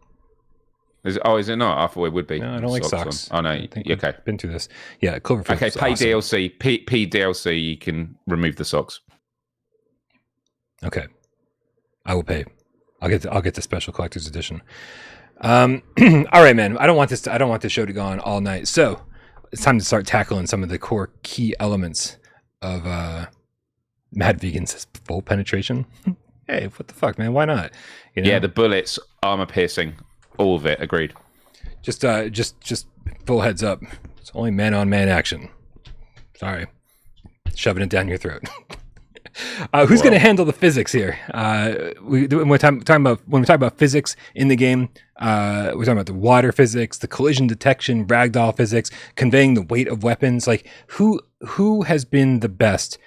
Is it not? I thought it would be. No, I don't like socks. Oh, no. Okay. Been through this. Yeah, Cloverfield. Okay, pay awesome. DLC. P DLC, you can remove the socks. Okay. I will pay. I'll get the special collector's edition. All right, man. I don't want this show to go on all night. So it's time to start tackling some of the core key elements of Mad Vegan says full penetration. Hey, what the fuck, man? Why not? You know? Yeah, the bullets, armor piercing. All of it, agreed. Just full heads up. It's only man-on-man action. Sorry, shoving it down your throat. Who's going to handle the physics here? When we talk about physics in the game, we're talking about the water physics, the collision detection, ragdoll physics, conveying the weight of weapons. Like who has been the best?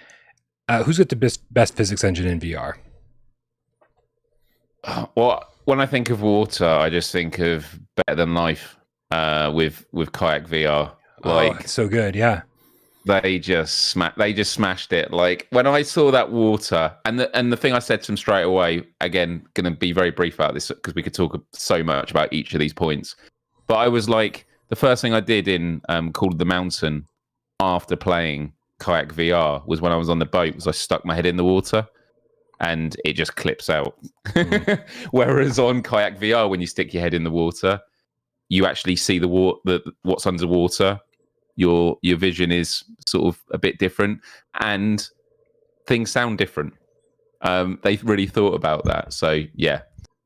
Who's got the best physics engine in VR? Well, when I think of water, I just think of Better Than Life with Kayak VR. Like, it's so good, yeah. They just smashed it. Like when I saw that water, and the thing I said to them straight away, again, going to be very brief about this because we could talk so much about each of these points. But I was like, the first thing I did in Called the Mountain after playing Kayak VR was when I was on the boat, was I stuck my head in the water. And it just clips out. Whereas on Kayak VR, when you stick your head in the water, you actually see what's underwater. Your vision is sort of a bit different, and things sound different. They really thought about that. So yeah,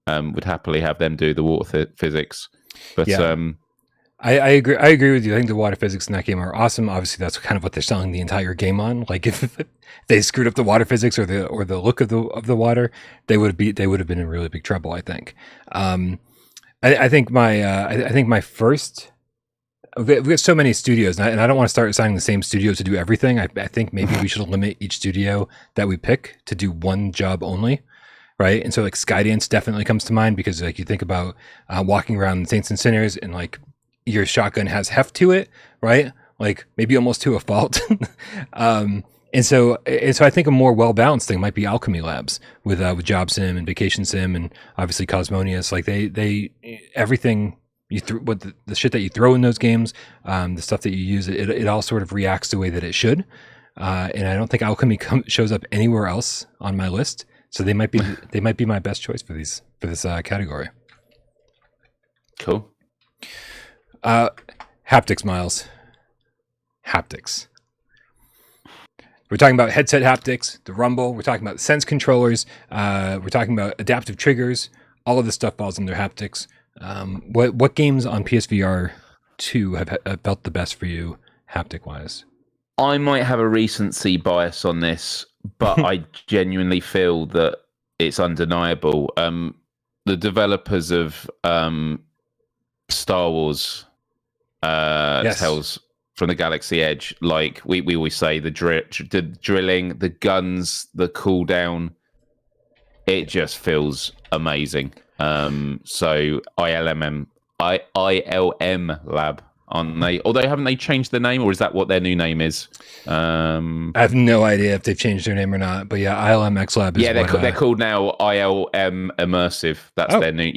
would happily have them do the water physics. But yeah. I agree with you. I think the water physics in that game are awesome. Obviously, that's kind of what they're selling the entire game on. Like if they screwed up the water physics or the look of the water, they would have been in really big trouble. I think. I think my first. We've got so many studios, and I don't want to start assigning the same studio to do everything. I think maybe we should limit each studio that we pick to do one job only. Right. And so like Skydance definitely comes to mind because like you think about walking around Saints and Sinners and like your shotgun has heft to it, right? Like maybe almost to a fault. And so I think a more well-balanced thing might be Alchemy Labs with Job Sim and Vacation Sim and obviously Cosmonius. Like they everything you the shit that you throw in those games, the stuff that you use, it all sort of reacts the way that it should. And I don't think Alchemy shows up anywhere else on my list. So they might be my best choice for this category. Cool. Haptics, Miles. Haptics. We're talking about headset haptics, the rumble. We're talking about Sense controllers. We're talking about adaptive triggers. All of this stuff falls under haptics. What games on PSVR 2 have felt the best for you, haptic wise? I might have a recency bias on this, but I genuinely feel that it's undeniable. The developers of Star Wars, Yes. Tales from the Galaxy Edge, like we always say, the drilling, the guns, the cooldown, it just feels amazing. So ILM Lab, aren't they? Although haven't they changed the name, or is that what their new name is? I have no idea if they've changed their name or not, but yeah, ILM X Lab is they're called now ILM Immersive. That's their new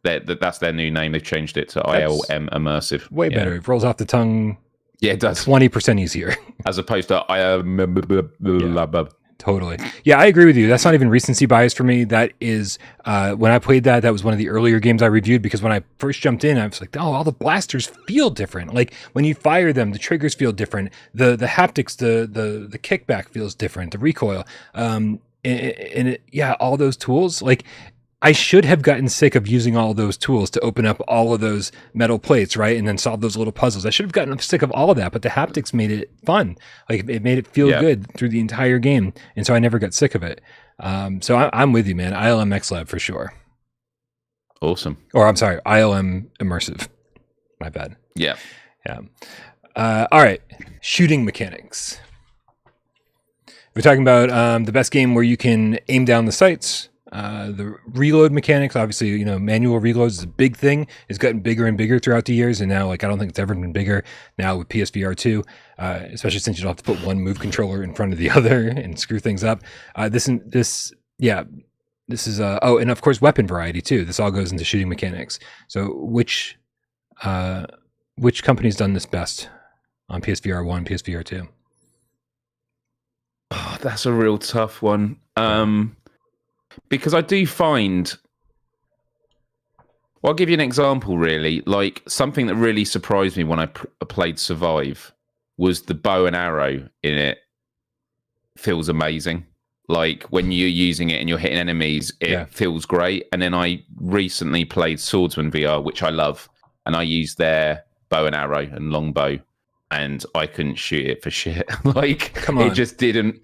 that's their new name. They've changed it to ILM Immersive. Way better. It rolls off the tongue. Yeah, it does. 20% easier. As opposed to ILM. Totally. Yeah, I agree with you. That's not even recency bias for me. That is, when I played that was one of the earlier games I reviewed, because when I first jumped in, I was like, oh, all the blasters feel different. Like when you fire them, the triggers feel different. The haptics, the kickback feels different. The recoil, all those tools. Like I should have gotten sick of using all of those tools to open up all of those metal plates, right? And then solve those little puzzles. I should have gotten sick of all of that, but the haptics made it fun. Like it made it feel good through the entire game. And so I never got sick of it. So I'm with you, man. ILM X Lab for sure. Awesome. Or I'm sorry, ILM Immersive. My bad. Yeah. Yeah. All right. Shooting mechanics. We're talking about the best game where you can aim down the sights. The reload mechanics, obviously, manual reloads is a big thing. It's gotten bigger and bigger throughout the years, and now, I don't think it's ever been bigger now with PSVR2, especially since you don't have to put one move controller in front of the other and screw things up. This is, and of course, weapon variety too. This all goes into shooting mechanics. So, which company's done this best on PSVR 1, PSVR 2? Oh, that's a real tough one. Because I do find, I'll give you an example, really. Like something that really surprised me when I played Survive was the bow and arrow in it feels amazing. Like when you're using it and you're hitting enemies, it feels great. And then I recently played Swordsman VR, which I love, and I used their bow and arrow and longbow, and I couldn't shoot it for shit. Like, come on. It just didn't.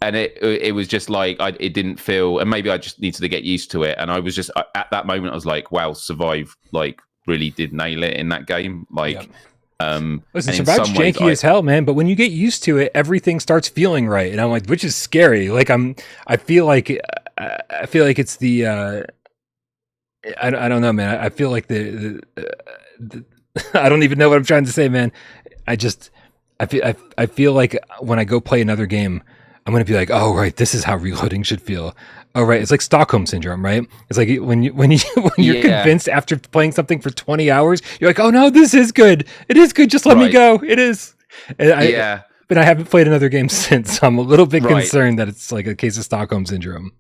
And it was just like, it didn't feel, and maybe I just needed to get used to it. And I was just, at that moment, I was like, wow, Survive, like, really did nail it in that game. Like, listen, Survive's janky as hell, man. But when you get used to it, everything starts feeling right. And I'm like, which is scary. Like, I feel like it's the, I don't know, man. I feel like the I don't even know what I'm trying to say, man. I feel like when I go play another game, I'm going to be like, oh, right, this is how reloading should feel. Oh, right, it's like Stockholm Syndrome, right? It's like when you're convinced after playing something for 20 hours, you're like, oh, no, this is good. It is good. Just let me go. It is. But I haven't played another game since, so I'm a little bit concerned that it's like a case of Stockholm Syndrome.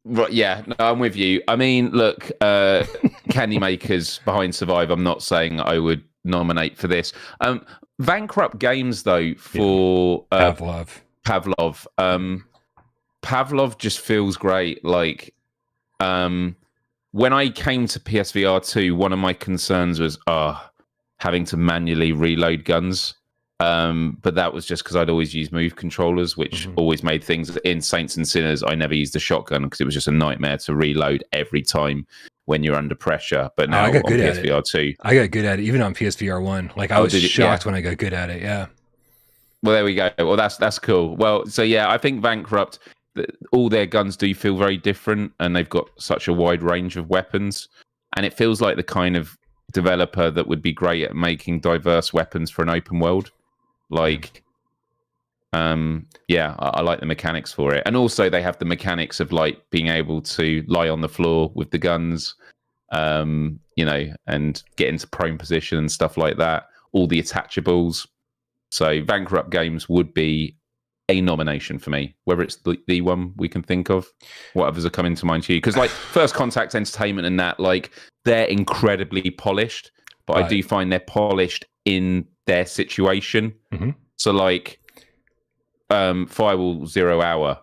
Right, yeah, no, I'm with you. I mean, look, candy makers behind Survive, I'm not saying I would nominate for this. Bankrupt Games, though, for... Pavlov. Pavlov just feels great. Like, when I came to PSVR 2, one of my concerns was having to manually reload guns. But that was just because I'd always used move controllers, which always made things. In Saints and Sinners, I never used the shotgun because it was just a nightmare to reload every time when you're under pressure. But now on PSVR 2, I got good at it, even on PSVR 1. Like, I was shocked when I got good at it. Yeah. Well, there we go. Well, that's cool. Well, so yeah, I think Bankrupt, all their guns do feel very different, and they've got such a wide range of weapons, and it feels like the kind of developer that would be great at making diverse weapons for an open world. Like, I like the mechanics for it, and also they have the mechanics of like being able to lie on the floor with the guns, and get into prone position and stuff like that. All the attachables. So Bankrupt Games would be a nomination for me, whether it's the one we can think of. What others are coming to mind to you? Because like First Contact Entertainment and that, like they're incredibly polished, but I do find they're polished in their situation. Mm-hmm. So like Firewall 0 Hour,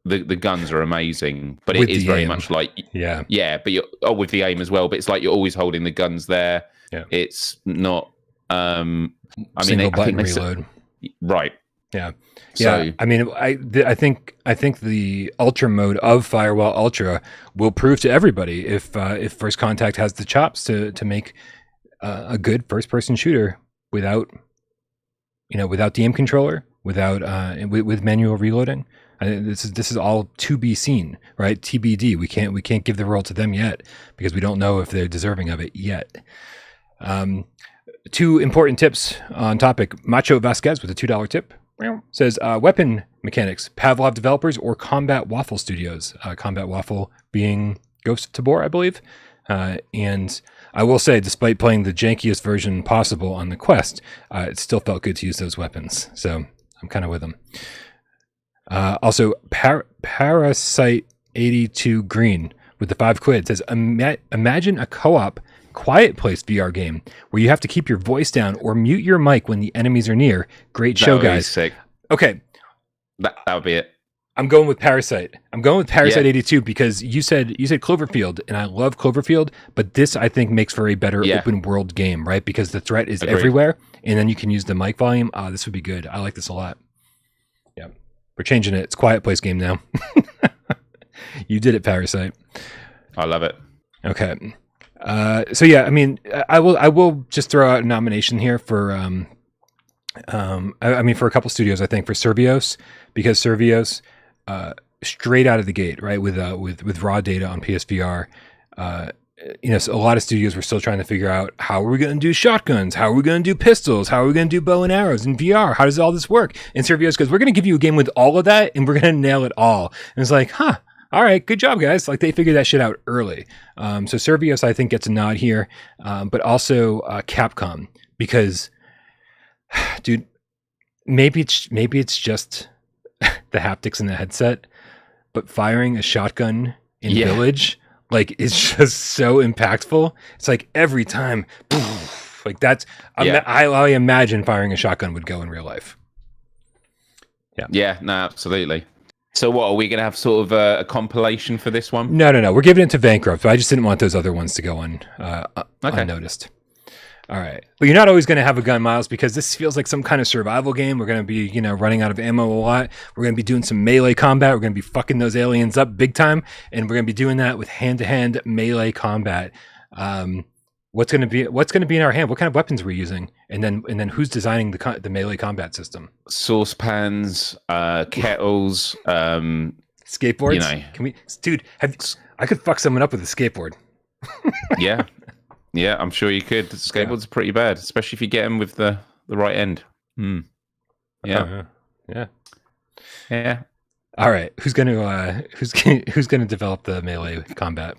the guns are amazing, but it is very much like but you're with the aim as well, but it's like you're always holding the guns there. It's not I single button reload, right? Yeah. I mean, I think the Ultra mode of Firewall Ultra will prove to everybody if First Contact has the chops to make a good first person shooter without the aim controller, without with manual reloading. This is all to be seen, right? TBD. We can't give the world to them yet because we don't know if they're deserving of it yet. 2 important tips on topic. Macho Vasquez with a $2 tip says weapon mechanics, Pavlov developers or Combat Waffle Studios. Combat Waffle being Ghost of Tabor, I believe. And I will say, despite playing the jankiest version possible on the Quest, it still felt good to use those weapons. So I'm kind of with them. Also, Parasite 82 Green with the 5 quid says, imagine a co-op quiet place VR game where you have to keep your voice down or mute your mic when the enemies are near. Great show, guys. Sick. Okay. That would be it. I'm going with Parasite. I'm going with Parasite 82 because you said Cloverfield, and I love Cloverfield, but this I think makes for a better open world game, right? Because the threat is everywhere, and then you can use the mic volume. This would be good. I like this a lot. Yeah, we're changing it. It's quiet place game now. You did it, Parasite. I love it. Okay. So yeah, I mean, I will just throw out a nomination here for for a couple studios. I think for Survios, because Survios straight out of the gate, right, with raw data on PSVR, so a lot of studios were still trying to figure out how are we going to do shotguns, how are we going to do pistols, how are we going to do bow and arrows in VR, how does all this work? And Survios goes, we're going to give you a game with all of that, and we're going to nail it all. And it's like, all right, good job, guys. Like, they figured that shit out early. So Survios, I think, gets a nod here, but also Capcom, because, dude, maybe it's just the haptics in the headset, but firing a shotgun in Village, like, it's just so impactful. It's like every time, like that's, I imagine firing a shotgun would go in real life. Yeah, no, absolutely. So what, are we going to have sort of a compilation for this one? No. We're giving it to Bankrupt, but I just didn't want those other ones to go unnoticed. All right. But you're not always going to have a gun, Miles, because this feels like some kind of survival game. We're going to be, running out of ammo a lot. We're going to be doing some melee combat. We're going to be fucking those aliens up big time. And we're going to be doing that with hand-to-hand melee combat. What's going to be in our hand? What kind of weapons are we using? And then who's designing the melee combat system? Saucepans, kettles, skateboards. Can we, dude? I could fuck someone up with a skateboard. Yeah, I'm sure you could. Skateboards are pretty bad, especially if you get them with the right end. Yeah. All right, who's gonna develop the melee combat?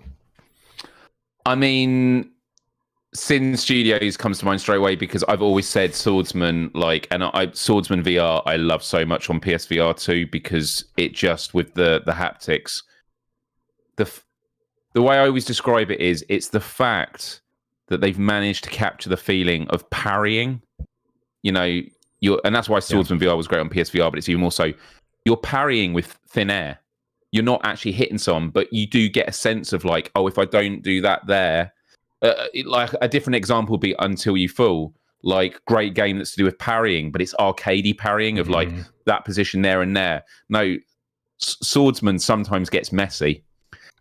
I mean, Sin Studios comes to mind straight away because I've always said Swordsman, Swordsman VR I love so much on PSVR2 because it just with the haptics. The way I always describe it is it's the fact that they've managed to capture the feeling of parrying. And that's why Swordsman VR was great on PSVR, but it's even more so. You're parrying with thin air. You're not actually hitting someone, but you do get a sense of like, oh, if I don't do that there, like a different example would be Until You Fall, like great game that's to do with parrying, but it's arcadey parrying of like that position there and there. No, Swordsman sometimes gets messy.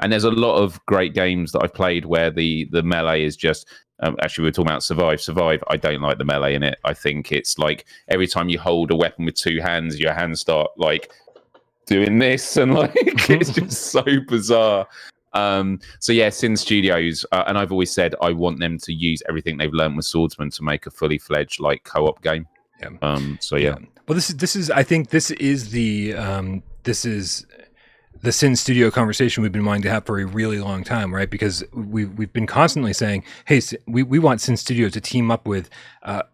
And there's a lot of great games that I've played where the melee is just... actually, we were talking about Survive. I don't like the melee in it. I think it's like every time you hold a weapon with two hands, your hands start like doing this. And like it's just so bizarre. So yeah, Sin Studios. And I've always said I want them to use everything they've learned with Swordsman to make a fully fledged like co-op game. Yeah. So yeah. Well, this is I think this is the... the Sin Studio conversation we've been wanting to have for a really long time, right? Because we've been constantly saying, hey, we want Sin Studio to team up with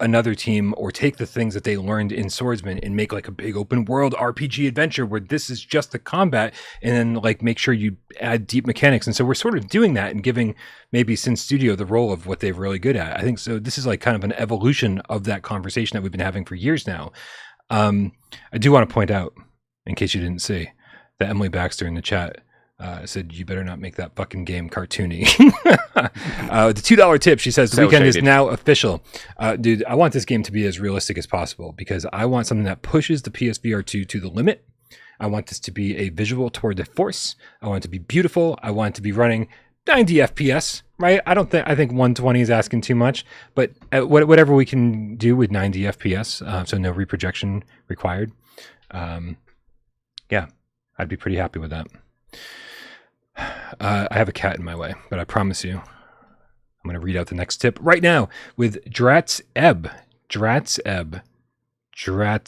another team or take the things that they learned in Swordsman and make like a big open world RPG adventure where this is just the combat, and then like make sure you add deep mechanics. And so we're sort of doing that and giving maybe Sin Studio the role of what they're really good at. I think so. This is like kind of an evolution of that conversation that we've been having for years now. I do want to point out, in case you didn't see, that Emily Baxter in the chat said, you better not make that fucking game cartoony. The $2 tip, she says, the weekend is now official. Dude, I want this game to be as realistic as possible because I want something that pushes the PSVR2 to the limit. I want this to be a visual tour de force. I want it to be beautiful. I want it to be running 90 FPS, right? I think 120 is asking too much, but whatever we can do with 90 FPS, so no reprojection required. Yeah. I'd be pretty happy with that. I have a cat in my way, but I promise you, I'm going to read out the next tip right now with Dratseb. Dratseb.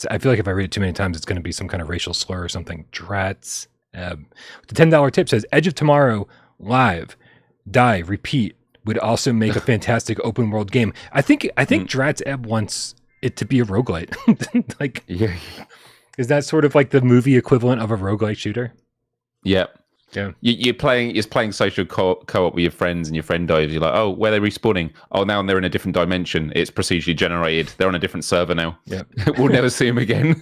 I feel like if I read it too many times, it's going to be some kind of racial slur or something. Dratseb. The $10 tip says, Edge of Tomorrow, live, die, repeat, would also make a fantastic open world game. I think Dratseb wants it to be a roguelite. Like, yeah. Is that sort of like the movie equivalent of a roguelike shooter? Yeah. Yeah. You're playing social co-op with your friends, and your friend dies. You're like, oh, where are they respawning? Oh, now they're in a different dimension. It's procedurally generated. They're on a different server now. Yeah. We'll never see them again.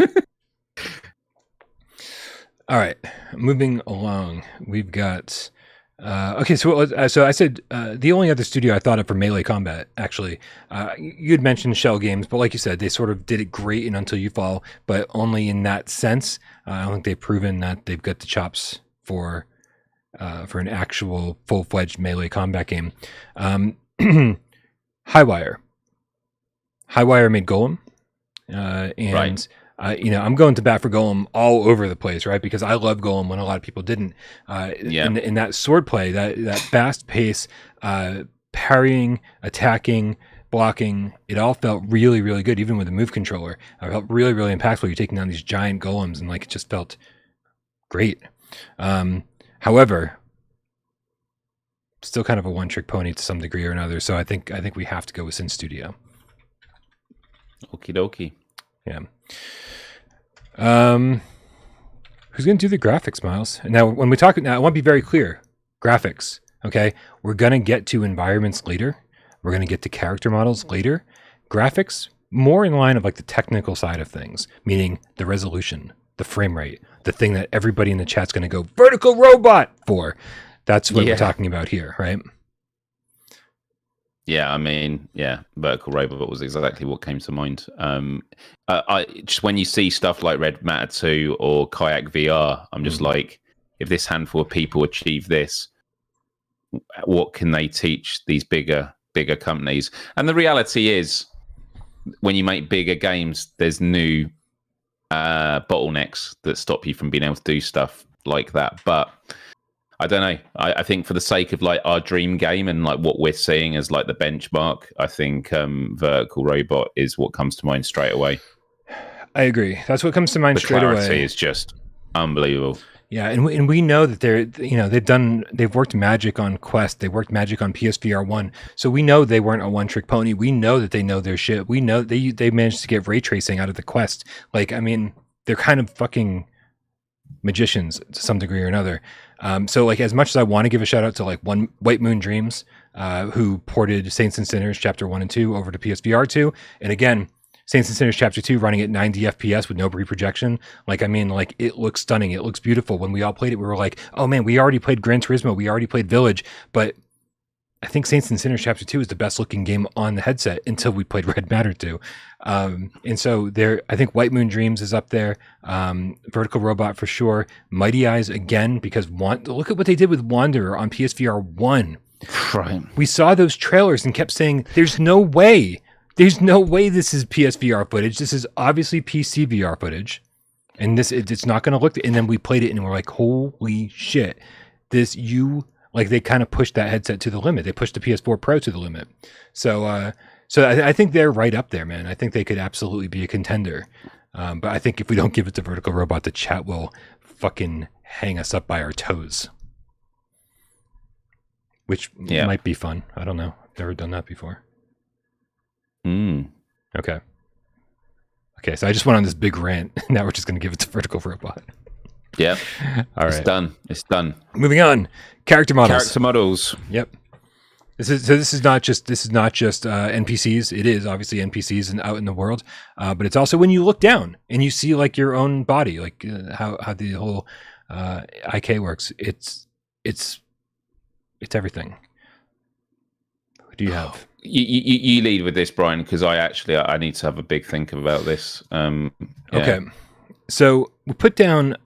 All right. Moving along. We've got... okay, so I said the only other studio I thought of for melee combat, actually, you'd mentioned Shell Games, but like you said, they sort of did it great in Until You Fall, but only in that sense. I don't think they've proven that they've got the chops for an actual full-fledged melee combat game. Highwire made Golem, and right. I'm going to bat for Golem all over the place, right? Because I love Golem when a lot of people didn't. In that sword play, that fast pace, parrying, attacking, blocking, it all felt really, really good, even with the move controller. It felt really, really impactful. You're taking down these giant golems, and like it just felt great. However, still kind of a one-trick pony to some degree or another. So I think we have to go with Sin Studio. Okie dokie. Yeah. Who's going to do the graphics, Miles? Now, when we talk, now I want to be very clear. Graphics, okay? We're going to get to environments later. We're going to get to character models later. Graphics, more in line of like the technical side of things, meaning the resolution, the frame rate, the thing that everybody in the chat's going to go vertical robot for. That's what we're talking about here, right? Yeah, I mean, vertical robot was exactly what came to mind. I just when you see stuff like Red Matter 2 or Kayak VR, I'm just like, if this handful of people achieve this, what can they teach these bigger companies? And the reality is, when you make bigger games, there's new bottlenecks that stop you from being able to do stuff like that. But I don't know. I think for the sake of like our dream game and like what we're seeing as like the benchmark, I think vertical robot is what comes to mind straight away. I agree. That's what comes to mind straight away. The clarity is just unbelievable. Yeah, and we know that they've worked magic on Quest, they worked magic on PSVR1, so we know they weren't a one-trick pony. We know that they know their shit. We know they managed to get ray tracing out of the Quest. Like, I mean, they're kind of fucking magicians to some degree or another. So like, as much as I want to give a shout out to like White Moon Dreams, who ported Saints and Sinners Chapter 1 and 2 over to PSVR2, and again, Saints and Sinners Chapter 2 running at 90 FPS with no reprojection. Like, I mean, like, it looks stunning. It looks beautiful. When we all played it, we were like, oh man, we already played Gran Turismo. We already played Village. But I think Saints and Sinners Chapter 2 is the best looking game on the headset until we played Red Matter 2. And so I think White Moon Dreams is up there. Vertical Robot for sure. Mighty Eyes again, because look at what they did with Wanderer on PSVR 1. Right. We saw those trailers and kept saying, there's no way this is PSVR footage. This is obviously PC VR footage. And it's not going to look... And then we played it and we're like, holy shit. They kind of pushed that headset to the limit. They pushed the PS4 Pro to the limit. So I think they're right up there, man. I think they could absolutely be a contender. But I think if we don't give it to Vertical Robot, the chat will fucking hang us up by our toes, which Yeah. might be fun. I don't know. I've never done that before. Okay. Okay, so I just went on this big rant. Now we're just going to give it to Vertical Robot. Yeah. All It's right. done. It's done. Moving on. Character models. Character models. Yep. This is not just NPCs. It is obviously NPCs and out in the world, but it's also when you look down and you see like your own body, like how the whole IK works. It's everything. What do you have? You lead with this, Brian, because I need to have a big think about this. Yeah. Okay, so we put down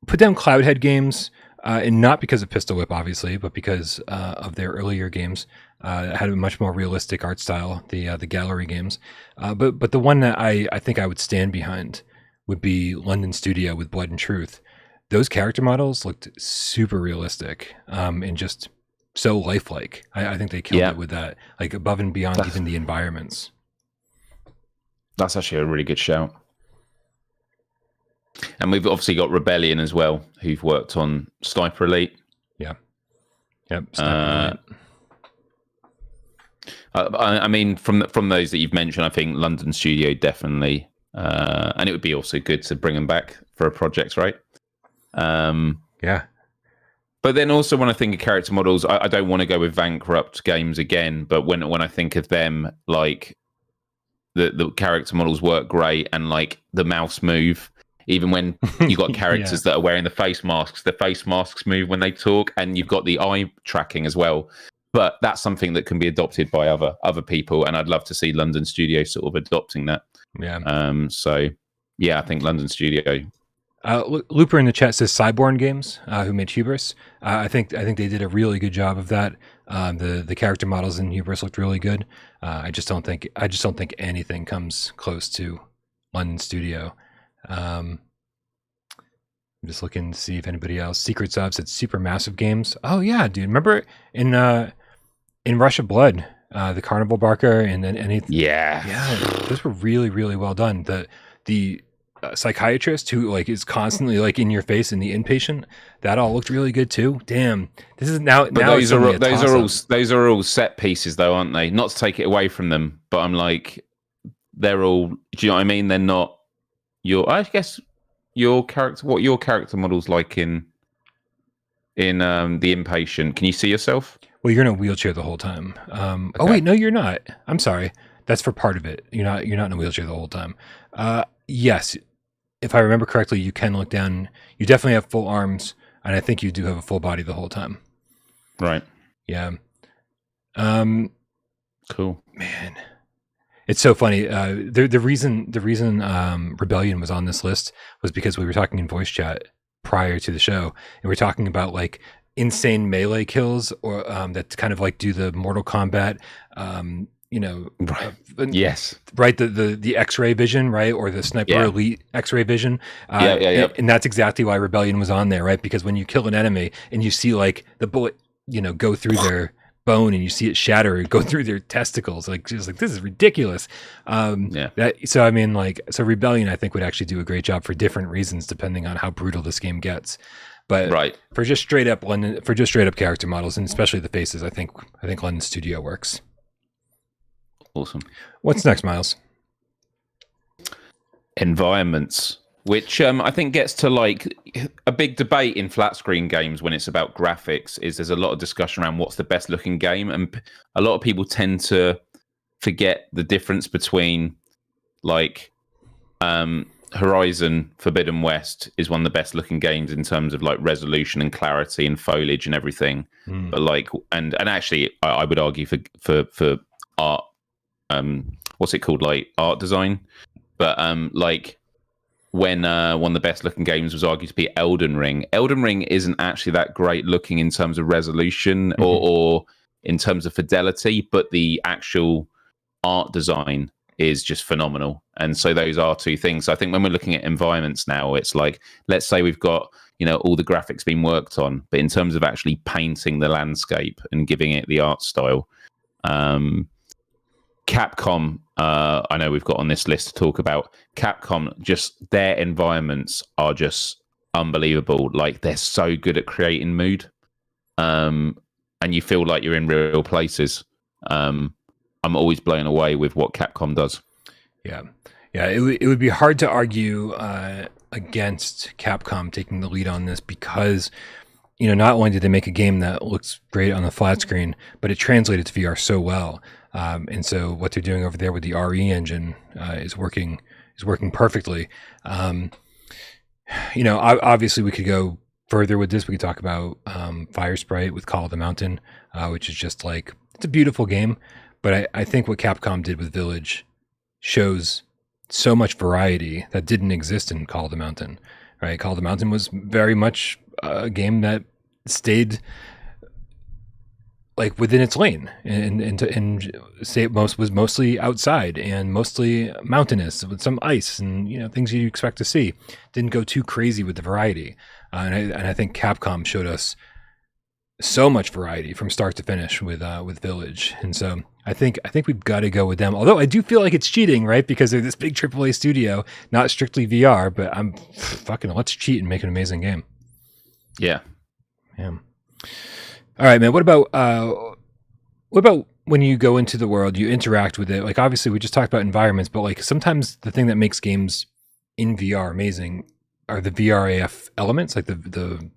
Cloudhead games. And not because of Pistol Whip, obviously, but because of their earlier games that had a much more realistic art style, the gallery games. But the one that I think I would stand behind would be London Studio with Blood and Truth. Those character models looked super realistic and just so lifelike. I think they killed it with that, like above and beyond even the environments. That's actually a really good shout. And we've obviously got Rebellion as well, who've worked on Sniper Elite. Yeah. Yep. Sniper Elite. I mean, from those that you've mentioned, I think London Studio definitely, and it would be also good to bring them back for a project, right? Yeah. But then also when I think of character models, I don't want to go with Bankrupt games again. But when I think of them, like the character models work great, and like the mouse move. Even when you got characters that are wearing the face masks move when they talk, and you've got the eye tracking as well. But that's something that can be adopted by other people, and I'd love to see London Studio sort of adopting that. Yeah. So yeah, I think London Studio. Looper in the chat says Cyborn Games, who made Hubris. I think they did a really good job of that. The character models in Hubris looked really good. I just don't think anything comes close to London Studio. I'm just looking to see if anybody else. Secrets of said Supermassive Games. Oh yeah, dude. Remember in Rush of Blood, the Carnival Barker, and then anything. Yeah, those were really, really well done. The psychiatrist who like is constantly like in your face in the inpatient, that all looked really good too. Damn, this is now. But those are all set pieces though, aren't they? Not to take it away from them, but I'm like, they're all. Do you know what I mean? They're not. I guess your character. What your character model's like in the Inpatient? Can you see yourself? Well, you're in a wheelchair the whole time. Okay. Oh wait, no, you're not. I'm sorry. That's for part of it. You're not in a wheelchair the whole time. Yes, if I remember correctly, you can look down. You definitely have full arms, and I think you do have a full body the whole time. Right. Yeah. Cool. Man. It's so funny. The reason Rebellion was on this list was because we were talking in voice chat prior to the show, and we're talking about like insane melee kills, or that kind of like do the Mortal Kombat, right. Yes, right. The X-ray vision, right, or the Sniper Elite X-ray vision. And that's exactly why Rebellion was on there, right? Because when you kill an enemy and you see like the bullet, go through their bone and you see it shatter, go through their testicles, like just like this is ridiculous. So I mean, like, so Rebellion I think would actually do a great job for different reasons depending on how brutal this game gets. But for just straight up character models, and especially the faces, I think London Studio works. Awesome. What's next, Miles? Environments, which I think gets to like a big debate in flat screen games when it's about graphics. There's a lot of discussion around what's the best looking game, and a lot of people tend to forget the difference between like Horizon Forbidden West is one of the best looking games in terms of like resolution and clarity and foliage and everything. But like, and actually I would argue for art, what's it called, like art design, but like when one of the best looking games was argued to be Elden Ring isn't actually that great looking in terms of resolution or in terms of fidelity, but the actual art design is just phenomenal. And so those are two things. So I think when we're looking at environments now, it's like, let's say we've got all the graphics being worked on, but in terms of actually painting the landscape and giving it the art style, Capcom, I know we've got on this list to talk about. Capcom, just their environments are just unbelievable. Like, they're so good at creating mood, and you feel like you're in real places. I'm always blown away with what Capcom does. Yeah. It would be hard to argue against Capcom taking the lead on this because, not only did they make a game that looks great on the flat screen, but it translated to VR so well. And so what they're doing over there with the RE engine is working perfectly. Obviously we could go further with this. We could talk about Fire Sprite with Call of the Mountain, which is just like, it's a beautiful game. But I think what Capcom did with Village shows so much variety that didn't exist in Call of the Mountain, right? Call of the Mountain was very much a game that stayed like within its lane and say it was mostly outside and mostly mountainous with some ice and things you expect to see. Didn't go too crazy with the variety, and I think Capcom showed us so much variety from start to finish with Village, and so I think we've got to go with them. Although I do feel like it's cheating, right? Because they're this big AAA studio, not strictly VR, but I'm fucking let's cheat and make an amazing game. Yeah. All right, man. What about when you go into the world, you interact with it? Like, obviously, we just talked about environments, but like sometimes the thing that makes games in VR amazing are the VRAF elements, like the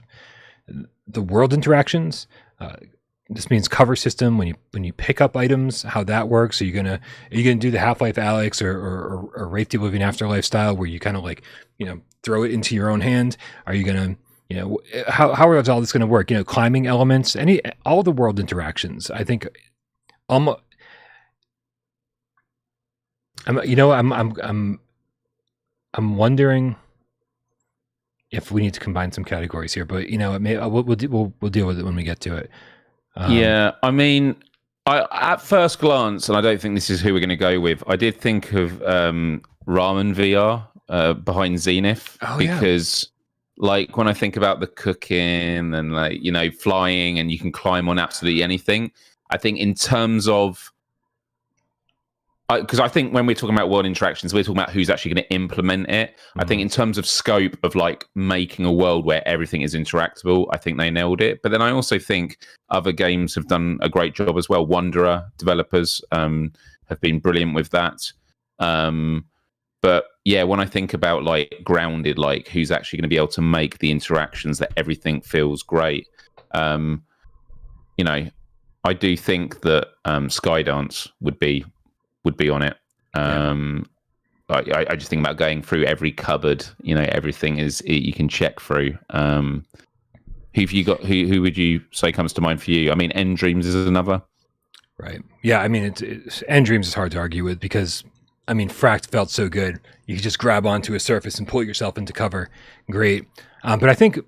world interactions. This means cover system when you pick up items, how that works. Are you gonna do the Half-Life Alyx or Wraith the Oblivion Afterlife style where you kind of like throw it into your own hand? Are you gonna how is all this going to work? Climbing elements, all the world interactions. I think, I'm wondering if we need to combine some categories here, but we'll deal with it when we get to it. I mean, at first glance, and I don't think this is who we're going to go with, I did think of Ramen VR behind Zenith, because. Like when I think about the cooking and like, flying and you can climb on absolutely anything, I think in terms of, because I think when we're talking about world interactions, we're talking about who's actually going to implement it. I think in terms of scope of like making a world where everything is interactable, I think they nailed it. But then I also think other games have done a great job as well. Wanderer developers have been brilliant with that. But yeah, when I think about like Grounded, like who's actually going to be able to make the interactions that everything feels great, I do think that Skydance would be on it. I just think about going through every cupboard. Everything you can check through. Who have you got? Who would you say comes to mind for you? I mean, End Dreams is another. Right. Yeah. I mean, it's End Dreams is hard to argue with because. I mean, Fract felt so good. You could just grab onto a surface and pull yourself into cover. Great. But I think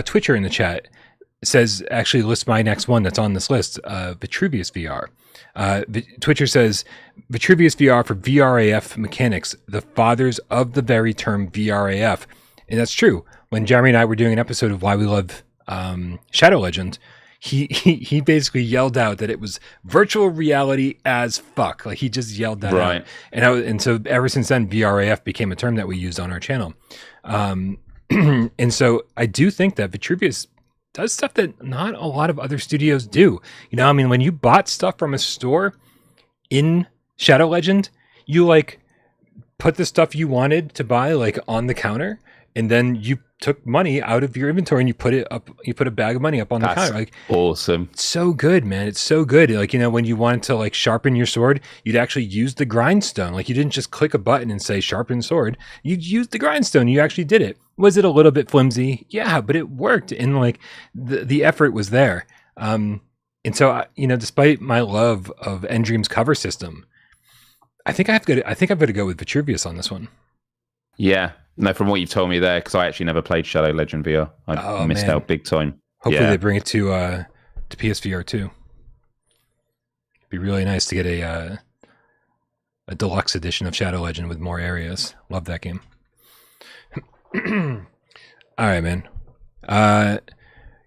Twitcher in the chat actually lists my next one that's on this list, Vitruvius VR. Twitcher says, Vitruvius VR for VRAF mechanics, the fathers of the very term VRAF. And that's true. When Jeremy and I were doing an episode of Why We Love Shadow Legend, he basically yelled out that it was virtual reality as fuck. Like he just yelled that out. And so ever since then, VRAF became a term that we used on our channel. And so I do think that Vitruvius does stuff that not a lot of other studios do. I mean, when you bought stuff from a store in Shadow Legend, you like put the stuff you wanted to buy like on the counter, and then you took money out of your inventory and you put it up. You put a bag of money up on the counter. Like awesome. It's so good, man. It's so good. Like when you wanted to like sharpen your sword, you'd actually use the grindstone. Like you didn't just click a button and say sharpen sword. You'd use the grindstone. You actually did it. Was it a little bit flimsy? Yeah, but it worked, and like the effort was there. And so despite my love of End Dream's cover system, I think I've got to go with Vitruvius on this one. Yeah. No, from what you've told me there, because I actually never played Shadow Legend VR. I missed out big time. Hopefully they bring it to PSVR2. It'd be really nice to get a deluxe edition of Shadow Legend with more areas. Love that game. All right, man.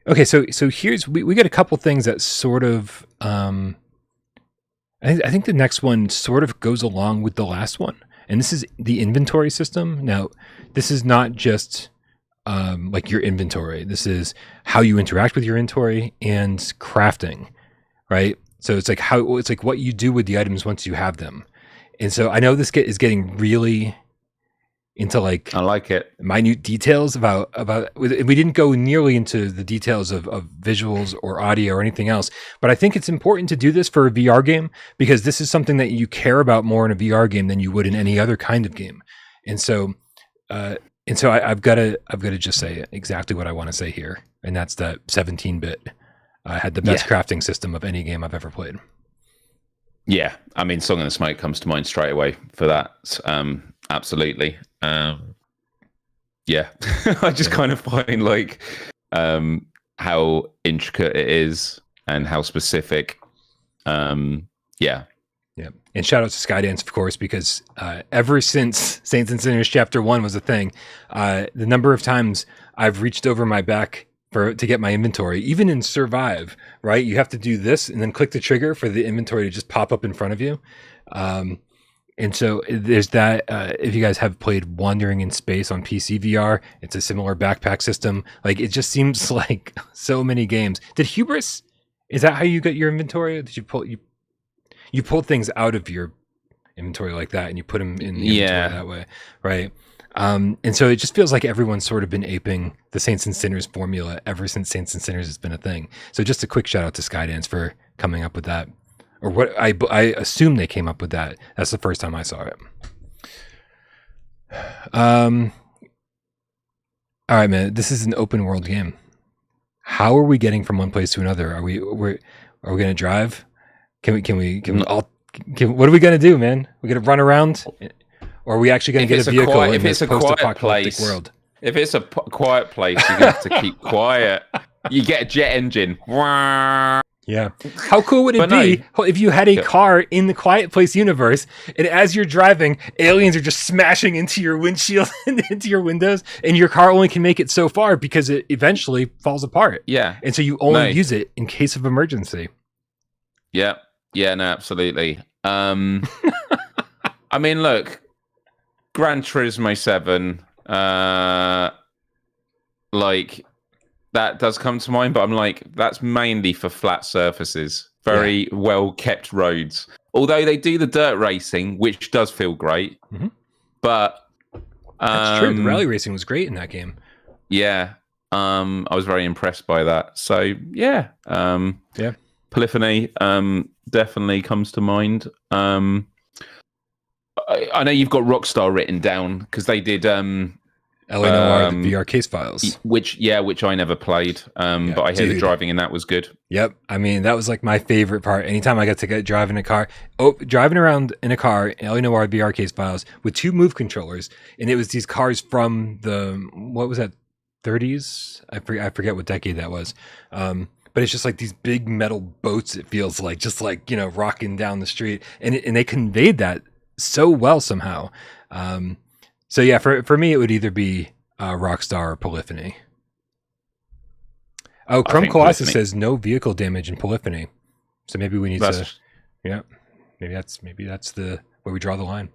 Okay, so here's we got a couple things that sort of I think the next one sort of goes along with the last one. And this is the inventory system. Now, this is not just like your inventory. This is how you interact with your inventory and crafting, right? So it's like what you do with the items once you have them. And so I know this is getting really into like I like it. minute details about we didn't go nearly into the details of visuals or audio or anything else, but I think it's important to do this for a VR game because this is something that you care about more in a VR game than you would in any other kind of game. And so I've got to just say exactly what I want to say here, and that's that 17-bit had the best crafting system of any game I've ever played. Yeah, I mean, Song and the Smoke comes to mind straight away for that. Absolutely. Yeah, I just kind of find like how intricate it is and how specific. Yeah. And shout out to Skydance, of course, because ever since Saints and Sinners Chapter 1 was a thing, the number of times I've reached over my back to get my inventory, even in Survive, right? You have to do this and then click the trigger for the inventory to just pop up in front of you. And so there's that. If you guys have played Wandering in Space on PC VR, it's a similar backpack system. Like, it just seems like so many games. Did Hubris, is that how you get your inventory? Did you pull things out of your inventory like that and you put them in the inventory that way, right? And so it just feels like everyone's sort of been aping the Saints and Sinners formula ever since Saints and Sinners has been a thing. So just a quick shout out to Skydance for coming up with that, or what I assume they came up with that. That's the first time I saw it. All right, man. This is an open world game. How are we getting from one place to another? Are we going to drive? Can we what are we going to do, man? We're going to run around? Or are we actually going to get a vehicle in this post-apocalyptic world? If it's a quiet place, you're going to have to keep quiet. You get a jet engine. Yeah. How cool would it be if you had a car in the Quiet Place universe, and as you're driving, aliens are just smashing into your windshield and into your windows, and your car only can make it so far because it eventually falls apart. Yeah. And so you only use it in case of emergency. Yeah. Yeah, no, absolutely. I mean, look, Gran Turismo 7, like, that does come to mind, but I'm like, that's mainly for flat surfaces, very well-kept roads. Although they do the dirt racing, which does feel great. Mm-hmm. But that's true. The rally racing was great in that game. Yeah. I was very impressed by that. So, yeah. Polyphony definitely comes to mind. I know you've got Rockstar written down because they did LA Noire, the VR case files, which I never played, but I hear the driving in that was good. Yep, I mean that was like my favorite part. Anytime I got to drive in a car, driving around in a car, LA Noire VR case files with 2 move controllers, and it was these cars from the 30s. I forget what decade that was. But it's just like these big metal boats. It feels like just like rocking down the street, and they conveyed that so well somehow. So yeah, for me, it would either be Rockstar or Polyphony. Oh, Chrome Colossus says no vehicle damage in Polyphony. So maybe we need to, maybe that's where we draw the line.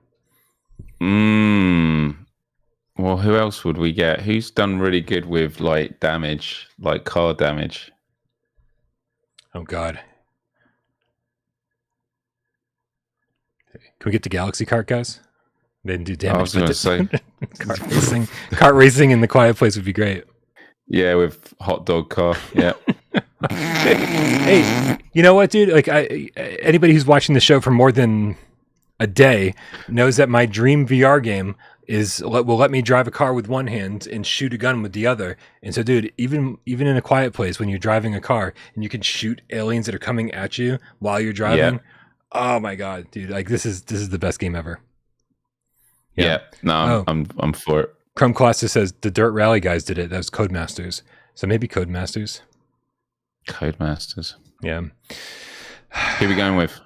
Well, who else would we get? Who's done really good with like damage, like car damage? Oh God. Can we get to Galaxy Kart, guys? They didn't do damage. I was going to say kart racing in the Quiet Place would be great. Yeah, with hot dog car. Yeah. Hey, you know what, dude? Like, anybody who's watching the show for more than a day knows that my dream VR game will let me drive a car with one hand and shoot a gun with the other. And so, dude, even in a Quiet Place, when you're driving a car and you can shoot aliens that are coming at you while you're driving, oh my God, dude! Like this is the best game ever. Yeah. No, I'm for it. Chrome Colossus says the Dirt Rally guys did it. That was Codemasters. So maybe Codemasters. Codemasters. Yeah. Who are we going with?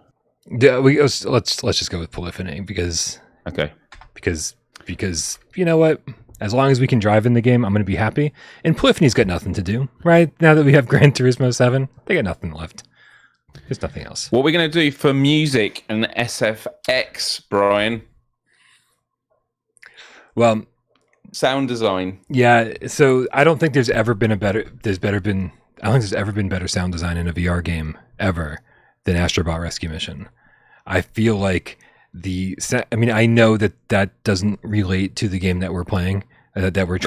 Yeah, let's just go with Polyphony because you know what? As long as we can drive in the game, I'm going to be happy. And Polyphony's got nothing to do, right? Now that we have Gran Turismo 7, they got nothing left. There's nothing else. What are we going to do for music and SFX, Brian? Well, Sound design. Yeah, so I don't think there's ever been I don't think there's ever been better sound design in a VR game ever than Astrobot Rescue Mission. I feel like I know that doesn't relate to the game that we're playing, that we're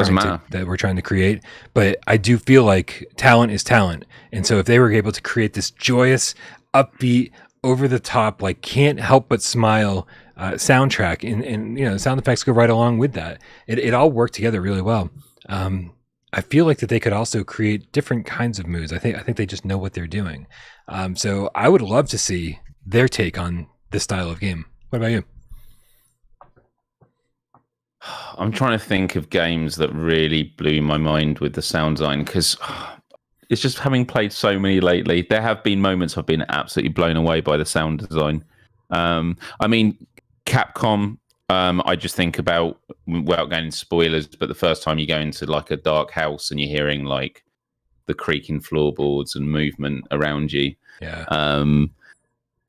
trying to create, but I do feel like talent is talent. And so if they were able to create this joyous, upbeat, over the top, like can't help but smile soundtrack, and sound effects go right along with that. It all worked together really well. I feel like that they could also create different kinds of moods. I think they just know what they're doing. So I would love to see their take on this style of game. What about you? I'm trying to think of games that really blew my mind with the sound design, because it's just, having played so many lately, there have been moments I've been absolutely blown away by the sound design. I mean, Capcom, I just think about, without going into spoilers, but the first time you go into like a dark house and you're hearing like the creaking floorboards and movement around you. Yeah.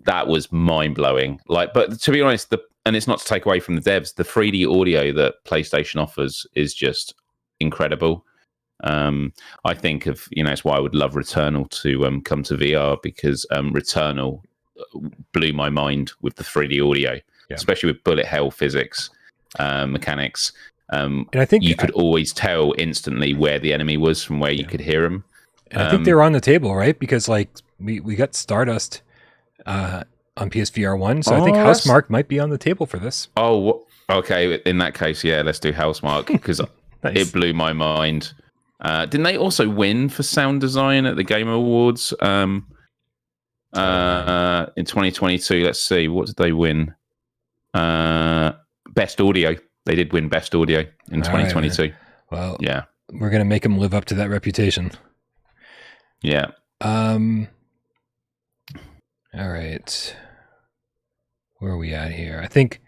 That was mind blowing. But to be honest, and it's not to take away from the devs, the 3D audio that PlayStation offers is just incredible. I think of, it's why I would love Returnal to come to VR, because Returnal blew my mind with the 3D audio, especially with bullet hell physics, mechanics. And I think you could always tell instantly where the enemy was from where you could hear them. And I think they were on the table, right? Because like we got Stardust on PSVR1, so I think Housemarque might be on the table for this. Oh, okay. In that case, yeah, let's do Housemarque, because nice. It blew my mind. Didn't they also win for sound design at the Game Awards in 2022? Let's see, what did they win? Best audio. They did win best audio in 2022. Right, well, yeah, we're gonna make them live up to that reputation. Yeah. All right. Where are we at here? I think.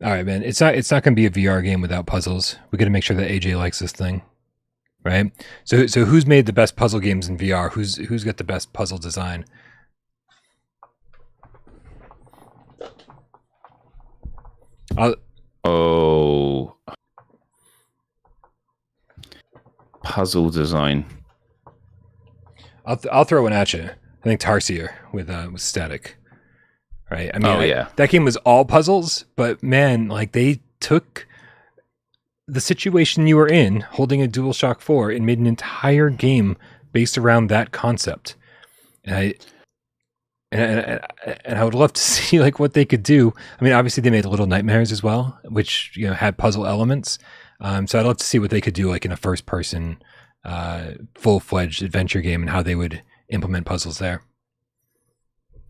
All right, man. It's not going to be a VR game without puzzles. We got to make sure that AJ likes this thing, right? So who's made the best puzzle games in VR? Who's got the best puzzle design? Puzzle design. I'll throw one at you. I think Tarsier with Static, right? I mean, that game was all puzzles, but man, like they took the situation you were in, holding a DualShock 4, and made an entire game based around that concept. And I would love to see like what they could do. I mean, obviously they made Little Nightmares as well, which had puzzle elements. So I'd love to see what they could do like in a first-person, full-fledged adventure game, and how they would implement puzzles there.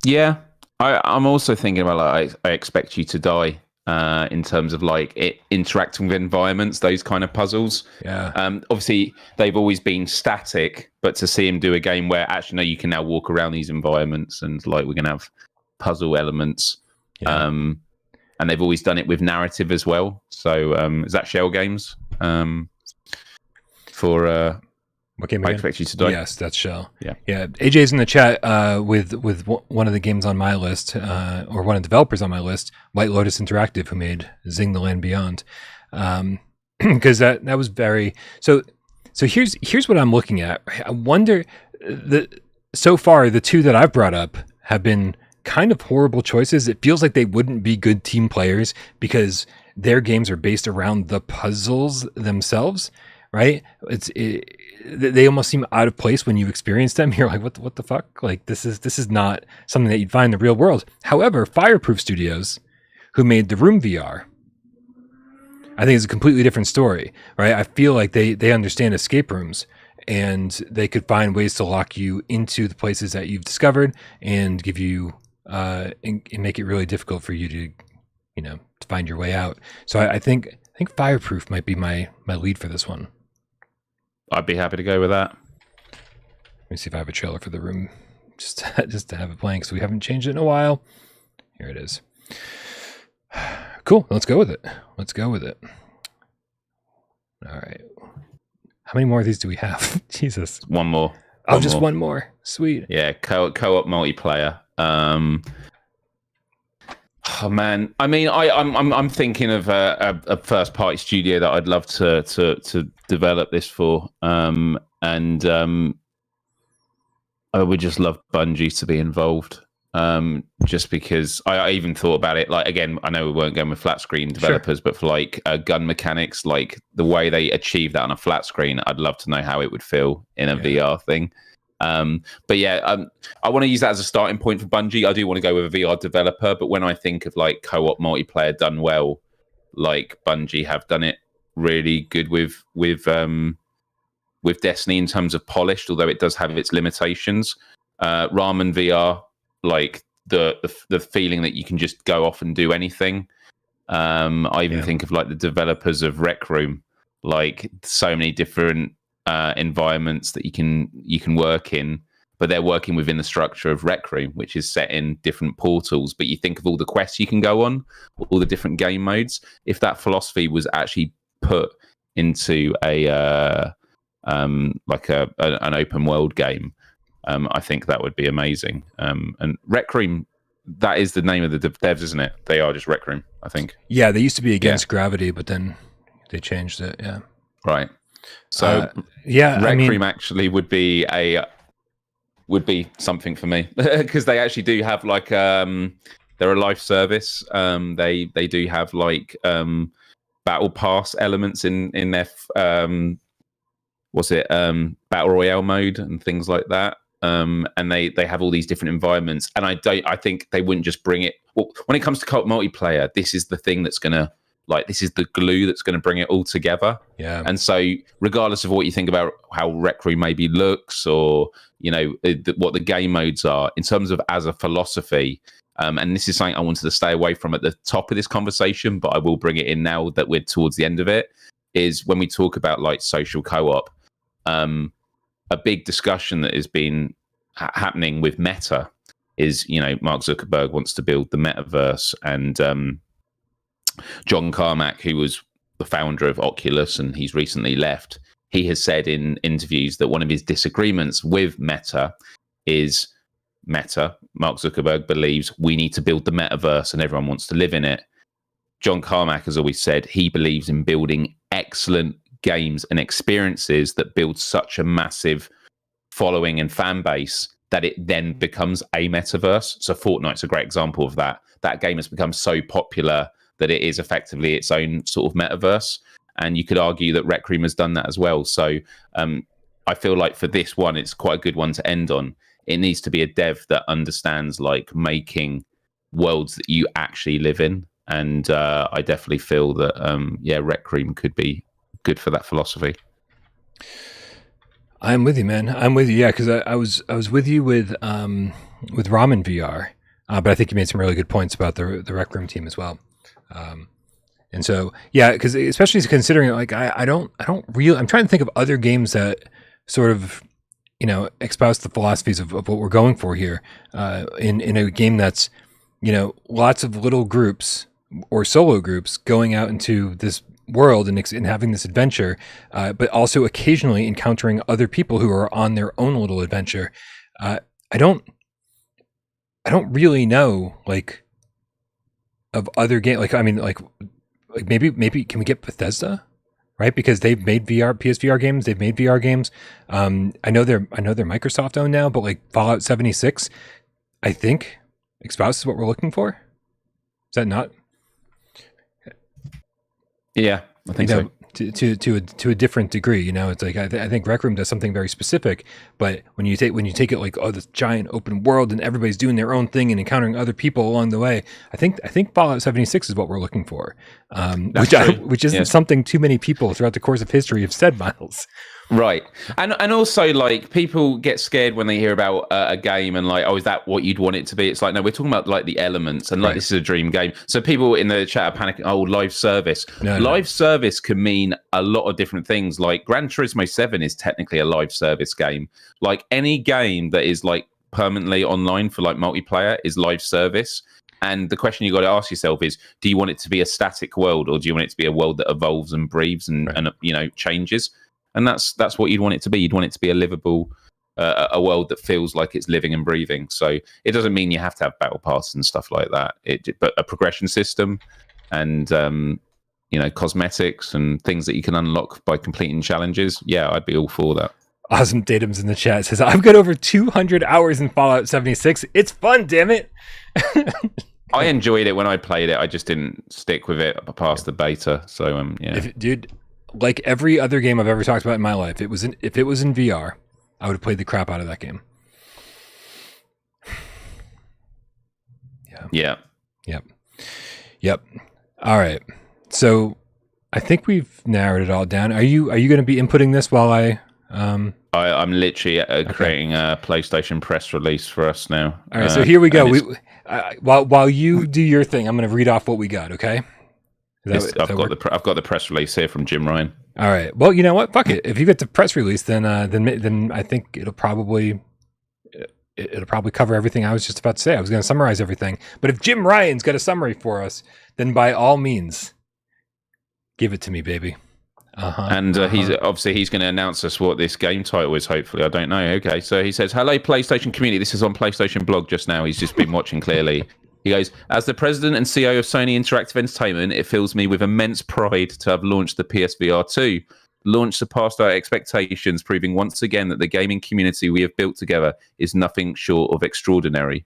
Yeah, I'm also thinking about like I Expect You to Die, in terms of like interacting with environments, those kind of puzzles. Yeah. Obviously they've always been static, but to see him do a game where actually no, you can now walk around these environments, and like we're gonna have puzzle elements. Yeah. And they've always done it with narrative as well. So is that Shell Games? For what game? I Expect You to Die. Yes, that's Shell. Yeah. AJ's in the chat with one of the games on my list, or one of the developers on my list, White Lotus Interactive, who made Zing the Land Beyond. Because that was very so. Here's what I'm looking at. I wonder so far the two that I've brought up have been kind of horrible choices. It feels like they wouldn't be good team players because their games are based around the puzzles themselves, right? They almost seem out of place when you experience them. You're like, what the fuck? Like this is not something that you'd find in the real world. However, Fireproof Studios, who made the Room VR, I think it's a completely different story, right? I feel like they understand escape rooms, and they could find ways to lock you into the places that you've discovered and give you and make it really difficult for you to to find your way out. So I think Fireproof might be my lead for this one. I'd be happy to go with that. Let me see if I have a trailer for the Room, just to have it playing, because we haven't changed it in a while. Here it is. Cool. Let's go with it. All right. How many more of these do we have? Jesus. One more. One more. Sweet. Yeah, co-op multiplayer. Oh man, I mean, I'm thinking of a first party studio that I'd love to develop this for, and I would just love Bungie to be involved. Just because I even thought about it, like, again, I know we weren't going with flat screen developers, but for like gun mechanics, like the way they achieve that on a flat screen, I'd love to know how it would feel in a VR thing. But yeah, I want to use that as a starting point for Bungie. I do want to go with a VR developer, but when I think of like co-op multiplayer done well, like Bungie have done it really good with Destiny in terms of polished, although it does have its limitations. Ramen VR, like the feeling that you can just go off and do anything. I even think of like the developers of Rec Room, like so many different environments that you can work in, but they're working within the structure of Rec Room, which is set in different portals. But you think of all the quests you can go on, all the different game modes. If that philosophy was actually put into a like an open world game, I think that would be amazing. And Rec Room, that is the name of the devs, isn't it? They are just Rec Room, I think. Yeah, they used to be Against Gravity, but then they changed it. Yeah, right. So Rec Room actually would be something for me because they actually do have like they're a life service. They do have like battle pass elements in their battle royale mode and things like that. And they have all these different environments, and I think they wouldn't just bring it. Well, when it comes to co-op multiplayer, this is the thing that's gonna, like, this is the glue that's going to bring it all together. Yeah. And so regardless of what you think about how Rec Room maybe looks, or, you know, what the game modes are, in terms of as a philosophy, and this is something I wanted to stay away from at the top of this conversation, but I will bring it in now that we're towards the end of it, is when we talk about like social co-op, a big discussion that has been happening with Meta is, you know, Mark Zuckerberg wants to build the metaverse, and John Carmack, who was the founder of Oculus and he's recently left, he has said in interviews that one of his disagreements with Meta is Mark Zuckerberg believes we need to build the metaverse and everyone wants to live in it. John Carmack has always said he believes in building excellent games and experiences that build such a massive following and fan base that it then becomes a metaverse. So Fortnite's a great example of that. That game has become so popular that it is effectively its own sort of metaverse. And you could argue that Rec Room has done that as well. So I feel like for this one, it's quite a good one to end on. It needs to be a dev that understands like making worlds that you actually live in. And I definitely feel that, Rec Room could be good for that philosophy. I'm with you, man. I'm with you. Yeah, because I was with you with Ramen VR, but I think you made some really good points about the Rec Room team as well. And so, yeah, because especially considering, like, I'm trying to think of other games that sort of, you know, espouse the philosophies of what we're going for here, in a game that's, you know, lots of little groups or solo groups going out into this world and having this adventure, but also occasionally encountering other people who are on their own little adventure. I don't really know, like, of other games. Like, I mean, like maybe can we get Bethesda, right? Because they've made PSVR games. They've made VR games. I know they're Microsoft owned now, but like Fallout 76, I think espouses what we're looking for. Is that not? Yeah, I think so. To a different degree, you know, it's like I think Rec Room does something very specific, but when you take it like, oh, this giant open world and everybody's doing their own thing and encountering other people along the way, I think Fallout 76 is what we're looking for, which isn't something too many people throughout the course of history have said, Miles. Right. And also, like, people get scared when they hear about a game and like, oh, is that what you'd want it to be? It's like, no, we're talking about like the elements, and like, this is a dream game. So people in the chat are panicking, oh, live service. Live service can mean a lot of different things. Like Gran Turismo 7 is technically a live service game. Like any game that is like permanently online for like multiplayer is live service. And the question you got to ask yourself is, do you want it to be a static world, or do you want it to be a world that evolves and breathes and you know, changes? And that's what you'd want it to be. You'd want it to be a livable a world that feels like it's living and breathing. So it doesn't mean you have to have battle pass and stuff like that. But a progression system and cosmetics and things that you can unlock by completing challenges. Yeah, I'd be all for that. Awesome. Datum's in the chat says, I've got over 200 hours in Fallout 76. It's fun, damn it. I enjoyed it when I played it. I just didn't stick with it past the beta. So yeah, dude, like every other game I've ever talked about in my life, if it was in VR, I would have played the crap out of that game. Yeah. Yep. All right. So I think we've narrowed it all down. Are you going to be inputting this while I'm literally creating a PlayStation press release for us now. All right. So here we go. While you do your thing, I'm going to read off what we got. Okay. I've got the press release here from Jim Ryan. All right. Well, you know what? Fuck it. If you get the press release, then I think it'll probably cover everything I was just about to say. I was going to summarize everything. But if Jim Ryan's got a summary for us, then by all means, give it to me, baby. And he's going to announce us what this game title is, hopefully. I don't know. Okay, so he says, hello, PlayStation community. This is on PlayStation blog just now. He's just been watching clearly. He goes, as the president and CEO of Sony Interactive Entertainment, it fills me with immense pride to have launched the PSVR2. Launch surpassed our expectations, proving once again that the gaming community we have built together is nothing short of extraordinary.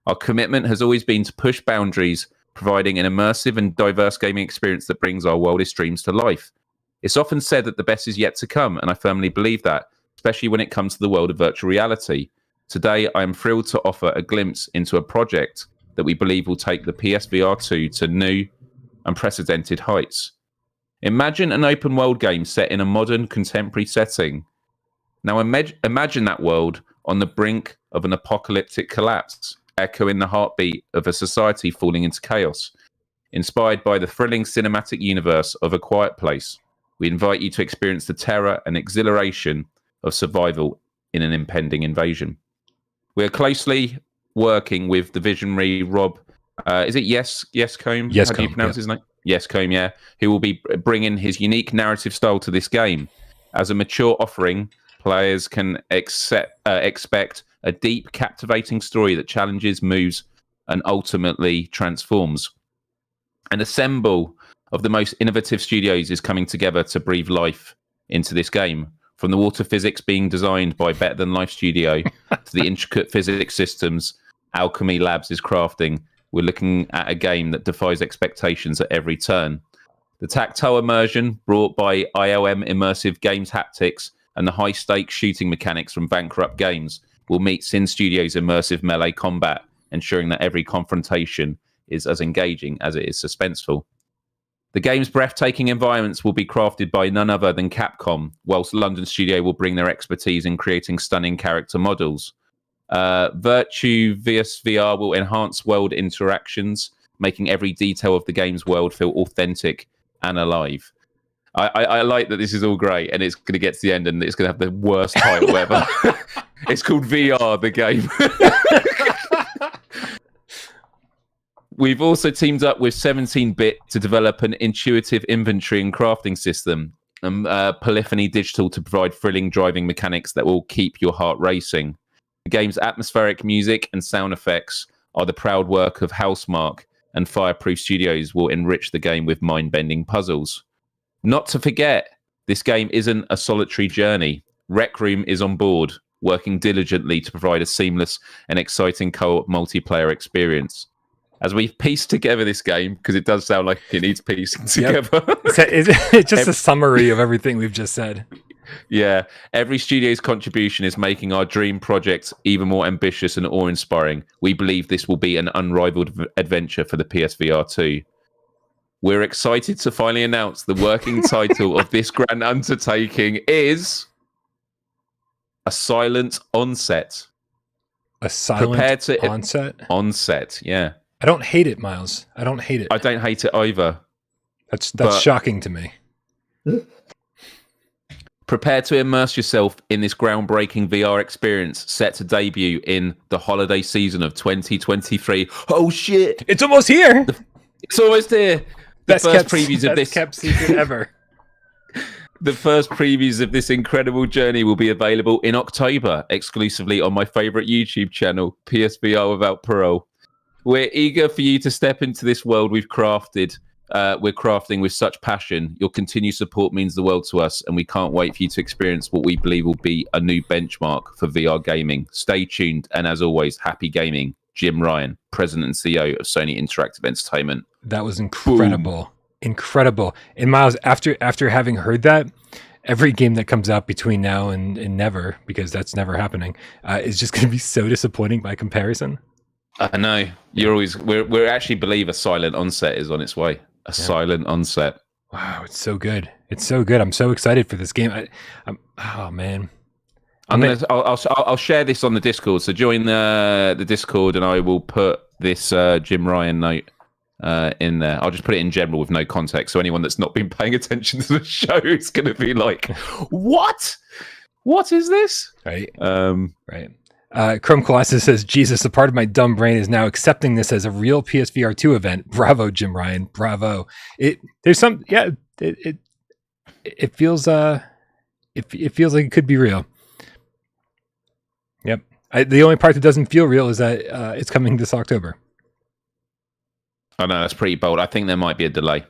Our commitment has always been to push boundaries, providing an immersive and diverse gaming experience that brings our wildest dreams to life. It's often said that the best is yet to come, and I firmly believe that, especially when it comes to the world of virtual reality. Today, I am thrilled to offer a glimpse into a project that we believe will take the PSVR2 to new, unprecedented heights. Imagine an open world game set in a modern, contemporary setting. Now imagine that world on the brink of an apocalyptic collapse, echoing the heartbeat of a society falling into chaos. Inspired by the thrilling cinematic universe of A Quiet Place, we invite you to experience the terror and exhilaration of survival in an impending invasion. We are closely working with the visionary Rob, is it Yescombe? Yes, how do you pronounce his name? Yescombe, yeah. Who will be bringing his unique narrative style to this game. As a mature offering, players can expect a deep, captivating story that challenges, moves, and ultimately transforms. An ensemble of the most innovative studios is coming together to breathe life into this game. From the water physics being designed by Better Than Life Studio to the intricate physics systems Alchemy Labs is crafting, we're looking at a game that defies expectations at every turn. The tactile immersion brought by ILM Immersive Games Haptics and the high-stakes shooting mechanics from Bankrupt Games will meet Sin Studios' immersive melee combat, ensuring that every confrontation is as engaging as it is suspenseful. The game's breathtaking environments will be crafted by none other than Capcom, whilst London Studio will bring their expertise in creating stunning character models. Virtue PSVR will enhance world interactions, making every detail of the game's world feel authentic and alive. I like that this is all great, and it's going to get to the end, and it's going to have the worst title ever. It's called VR, the game. We've also teamed up with 17-Bit to develop an intuitive inventory and crafting system, and Polyphony Digital to provide thrilling driving mechanics that will keep your heart racing. The game's atmospheric music and sound effects are the proud work of Housemarque, and Fireproof Studios will enrich the game with mind-bending puzzles. Not to forget, this game isn't a solitary journey. Rec Room is on board, working diligently to provide a seamless and exciting co-op multiplayer experience. As we've pieced together this game, because it does sound like it needs piecing together. It's just a summary of everything we've just said. Yeah, every studio's contribution is making our dream project even more ambitious and awe-inspiring. We believe this will be an unrivaled adventure for the PSVR2. We're excited to finally announce the working title of this grand undertaking is A Silent Onset. A silent onset? Onset, yeah. I don't hate it, Miles. I don't hate it. I don't hate it either. That's shocking to me. Prepare to immerse yourself in this groundbreaking VR experience set to debut in the holiday season of 2023. Oh, shit. It's almost here. It's almost here. The first previews of this kept secret ever. The first previews of this incredible journey will be available in October, exclusively on my favorite YouTube channel, PSVR Without Parole. We're eager for you to step into this world we're crafting with such passion. Your continued support means the world to us, and we can't wait for you to experience what we believe will be a new benchmark for VR gaming. Stay tuned, and as always, happy gaming. Jim Ryan, President and CEO of Sony Interactive Entertainment. That was incredible. Boom. Incredible. And Miles, after having heard that, every game that comes out between now and never, because that's never happening, is just going to be so disappointing by comparison. I know. We're actually believe a silent onset is on its way. Silent onset. Wow, it's so good. It's so good. I'm so excited for this game. Oh man. I'll share this on the Discord. So join the Discord, and I will put this Jim Ryan note in there. I'll just put it in general with no context. So anyone that's not been paying attention to the show is going to be like, "What? What is this?" Right. Right. Chrome Colossus says, "Jesus, a part of my dumb brain is now accepting this as a real PSVR2 event. Bravo, Jim Ryan. Bravo." It feels it feels like it could be real. Yep. The only part that doesn't feel real is that it's coming this October. Oh no, that's pretty bold. I think there might be a delay.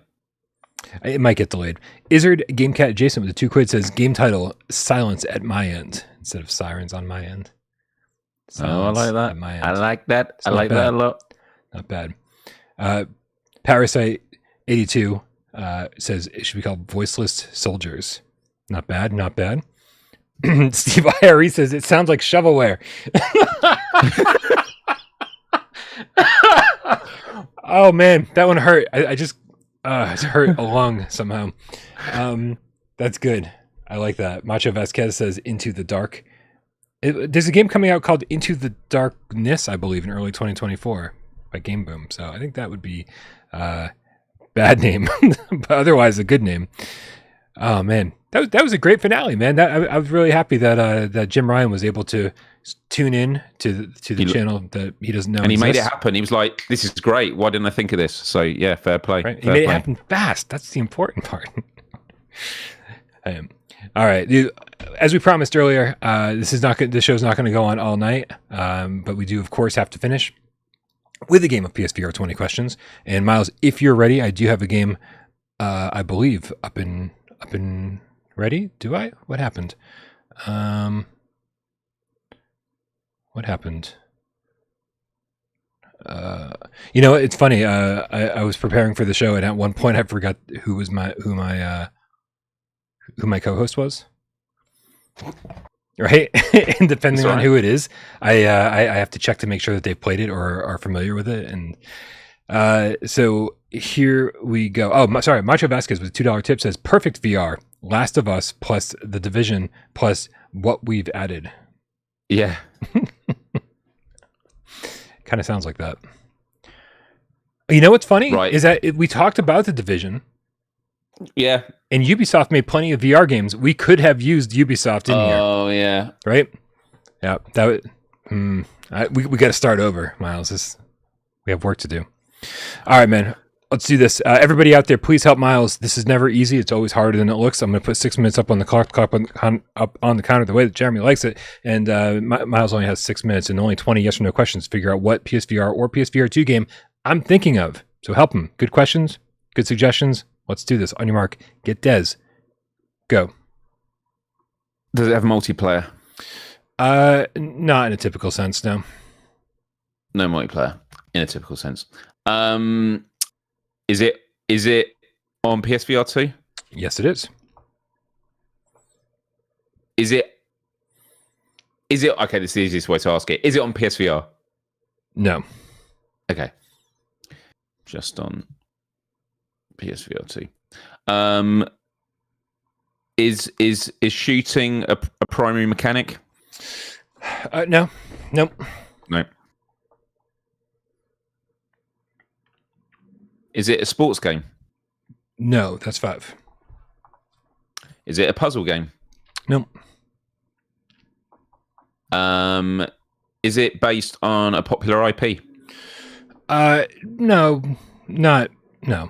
It might get delayed. Izzard GameCat Adjacent with the £2 says, "Game title, Silence at my end," instead of Sirens on my end. Silence I like that. I like that. I like that a lot. Not bad. Parasite 82 says it should be called Voiceless Soldiers. Not bad. Not bad. Steve IRE says it sounds like shovelware. Oh man, that one hurt. I just it hurt a lung somehow. That's good. I like that. Macho Vasquez says Into the Dark. There's a game coming out called Into the Darkness, I believe, in early 2024 by Game Boom. So I think that would be bad name, but otherwise a good name. Oh man, that was a great finale, man. I was really happy that Jim Ryan was able to tune in to the channel that he doesn't know, and he made it happen. He was like, "This is great. Why didn't I think of this?" So yeah, fair play. Right? He made it happen fast. That's the important part. All right, as we promised earlier, the show's not going to go on all night, but we do of course have to finish with a game of PSVR 20 questions. And Miles, if you're ready, I do have a game. I believe up and ready. Do I? What happened? What happened? It's funny. I was preparing for the show, and at one point I forgot who my co-host was. Right, and depending on who it is, I have to check to make sure that they've played it or are familiar with it. And so here we go. Oh, sorry, Macho Vasquez with a $2 tip says perfect VR, Last of Us plus The Division plus what we've added. Yeah. Kind of sounds like that. You know what's funny? Right. Is that we talked about The Division. Yeah. And Ubisoft made plenty of VR games. We could have used Ubisoft in here. Oh, yeah. Right? Yeah. That would, we got to start over, Miles. We have work to do. All right, man. Let's do this. Everybody out there, please help Miles. This is never easy. It's always harder than it looks. I'm going to put 6 minutes up on the clock, up on the counter the way that Jeremy likes it. And Miles only has 6 minutes and only 20 yes or no questions to figure out what PSVR or PSVR2 game I'm thinking of. So help him. Good questions, good suggestions. Let's do this. On your mark, get Des. Go. Does it have multiplayer? Not in a typical sense, no. No multiplayer in a typical sense. Is it on PSVR2? Yes, it is. Is it okay? This is the easiest way to ask it. Is it on PSVR? No. Okay. Just on PSVR2. Is shooting a primary mechanic? No. Nope. No. Is it a sports game? No, that's 5. Is it a puzzle game? Nope. Is it based on a popular IP? No. Not no.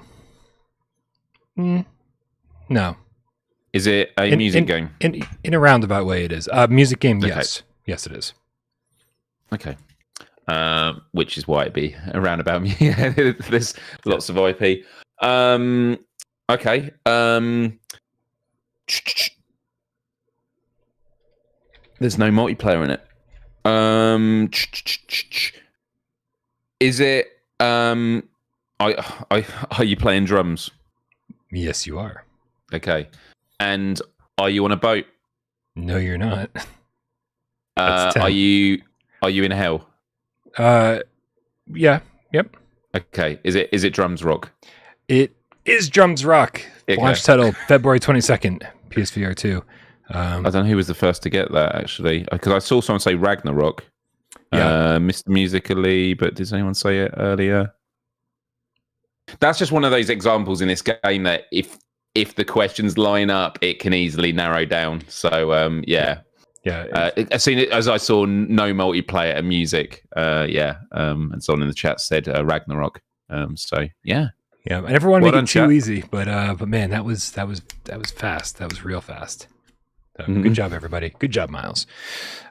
No. Is it a music game? In a roundabout way, it is. Music game, Okay. yes. Yes, it is. Okay. Which is why it'd be a roundabout. There's lots of IP. Okay. There's no multiplayer in it. Is it? Are you playing drums? Yes, you are. Okay. And are you on a boat? No, you're not. Are you in hell? Yeah. Yep. Okay. Is it drums rock? It is Drums Rock. Okay. Launch title February 22nd, PSVR2. I don't know who was the first to get that, actually, because I saw someone say Ragnarok. Yeah. Mr. Musically, but did anyone say it earlier? That's just one of those examples in this game that if the questions line up, it can easily narrow down. So yeah. As I saw no multiplayer and music, and someone in the chat said Ragnarok. So yeah. Yeah, I never want to Well make done, it too chat. easy, but man, that was fast. That was real fast. So, Good job, everybody. Good job, Miles.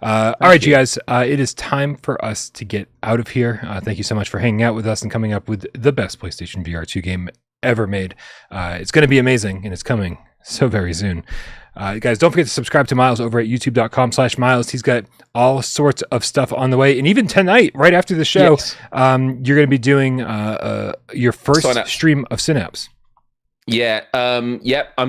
All right, you guys. It is time for us to get out of here. Thank you so much for hanging out with us and coming up with the best PlayStation VR2 game ever made. It's going to be amazing, and it's coming so very soon. Guys, don't forget to subscribe to Miles over at youtube.com/Miles. He's got all sorts of stuff on the way. And even tonight, right after the show, Yes. you're going to be doing your first Synapse. stream of Synapse. Yeah, I'm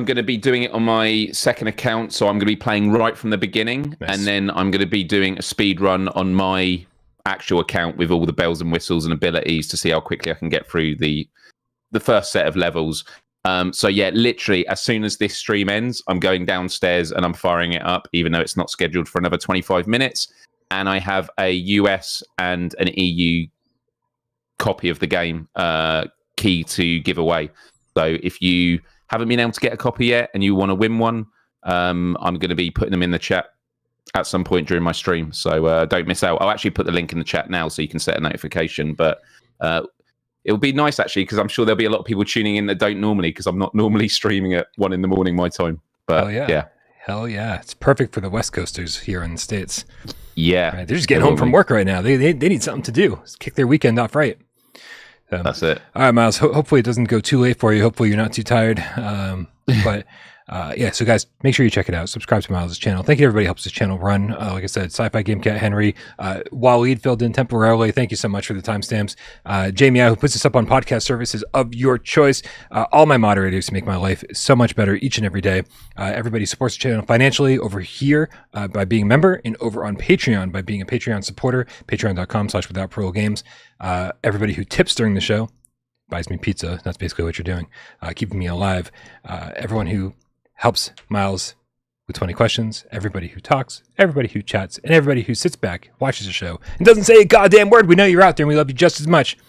going to be doing it on my second account, so I'm going to be playing right from the beginning, Nice. and then I'm going to be doing a speed run on my actual account with all the bells and whistles and abilities to see how quickly I can get through the first set of levels. So yeah, literally, as soon as this stream ends, I'm going downstairs and I'm firing it up, even though it's not scheduled for another 25 minutes. And I have a US and an EU copy of the game key to give away. So if you haven't been able to get a copy yet and you want to win one, I'm going to be putting them in the chat at some point during my stream. So don't miss out. I'll actually put the link in the chat now so you can set a notification. But it'll be nice, actually, because I'm sure there'll be a lot of people tuning in that don't normally, because I'm not normally streaming at 1 a.m. my time. But Hell yeah. It's perfect for the West Coasters here in the States. Yeah. Right? They're just getting home from work right now. They need something to do. Just kick their weekend off right. That's it. All right, Miles. Hopefully it doesn't go too late for you. Hopefully you're not too tired. But so guys, make sure you check it out. Subscribe to Miles' channel. Thank you, everybody who helps this channel run. Like I said, Sci-Fi Game Cat Henry, Waleed filled in temporarily. Thank you so much for the timestamps. Jamie, who puts this up on podcast services of your choice. All my moderators make my life so much better each and every day. Everybody supports the channel financially over here by being a member, and over on Patreon by being a Patreon supporter. Patreon.com/withoutparolegames. Everybody who tips during the show buys me pizza. That's basically what you're doing, keeping me alive. Everyone who helps Miles with 20 questions, everybody who talks, everybody who chats, and everybody who sits back, watches the show, and doesn't say a goddamn word. We know you're out there, and we love you just as much.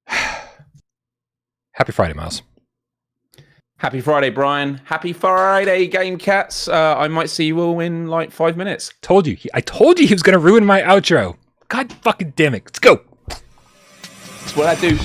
Happy Friday, Miles. Happy Friday, Brian. Happy Friday, Game Cats. I might see you all in like 5 minutes. Told you. I told you he was going to ruin my outro. God fucking damn it. Let's go. That's what I do.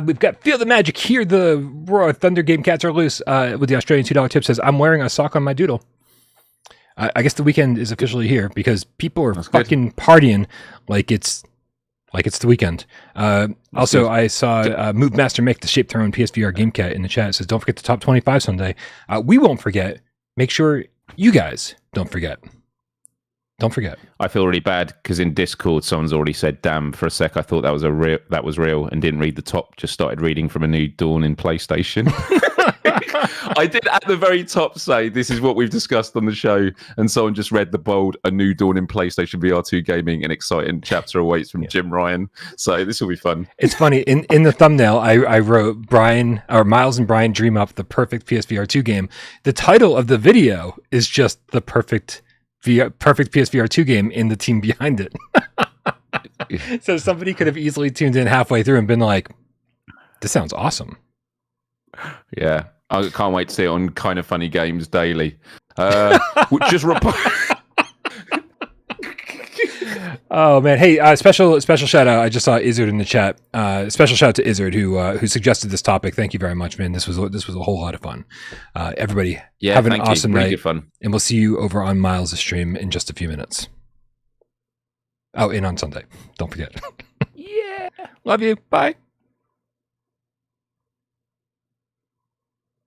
We've got Feel the Magic, Hear the Roar of Thunder, Game Cats Are Loose with the Australian $2 tip says, I'm wearing a sock on my doodle. I guess the weekend is officially here because people are fucking partying like it's the weekend. Also, I saw Move Master make the shape their own PSVR game cat in the chat. It says, don't forget the top 25 Sunday. We won't forget. Make sure you guys don't forget. Don't forget. I feel really bad because in Discord, someone's already said, damn, for a sec, I thought that was real and didn't read the top, just started reading from A New Dawn in PlayStation. I did at the very top say, this is what we've discussed on the show, and someone just read the bold, A New Dawn in PlayStation VR2 gaming, an exciting chapter awaits from Jim Ryan. So this will be fun. It's funny, in the thumbnail, I wrote Miles and Brian dream up the perfect PSVR2 game. The title of the video is just the perfect PSVR2 game in the team behind it. So somebody could have easily tuned in halfway through and been like, this sounds awesome. Yeah, I can't wait to see it on Kind of Funny Games Daily. Just Oh man, hey, special shout out. I just saw Izzard in the chat. Special shout out to Izzard who suggested this topic. Thank you very much, man. This was a whole lot of fun. Everybody, have an awesome night, good fun. And we'll see you over on Miles' stream in just a few minutes. Oh, and on Sunday. Don't forget. Yeah, love you. Bye.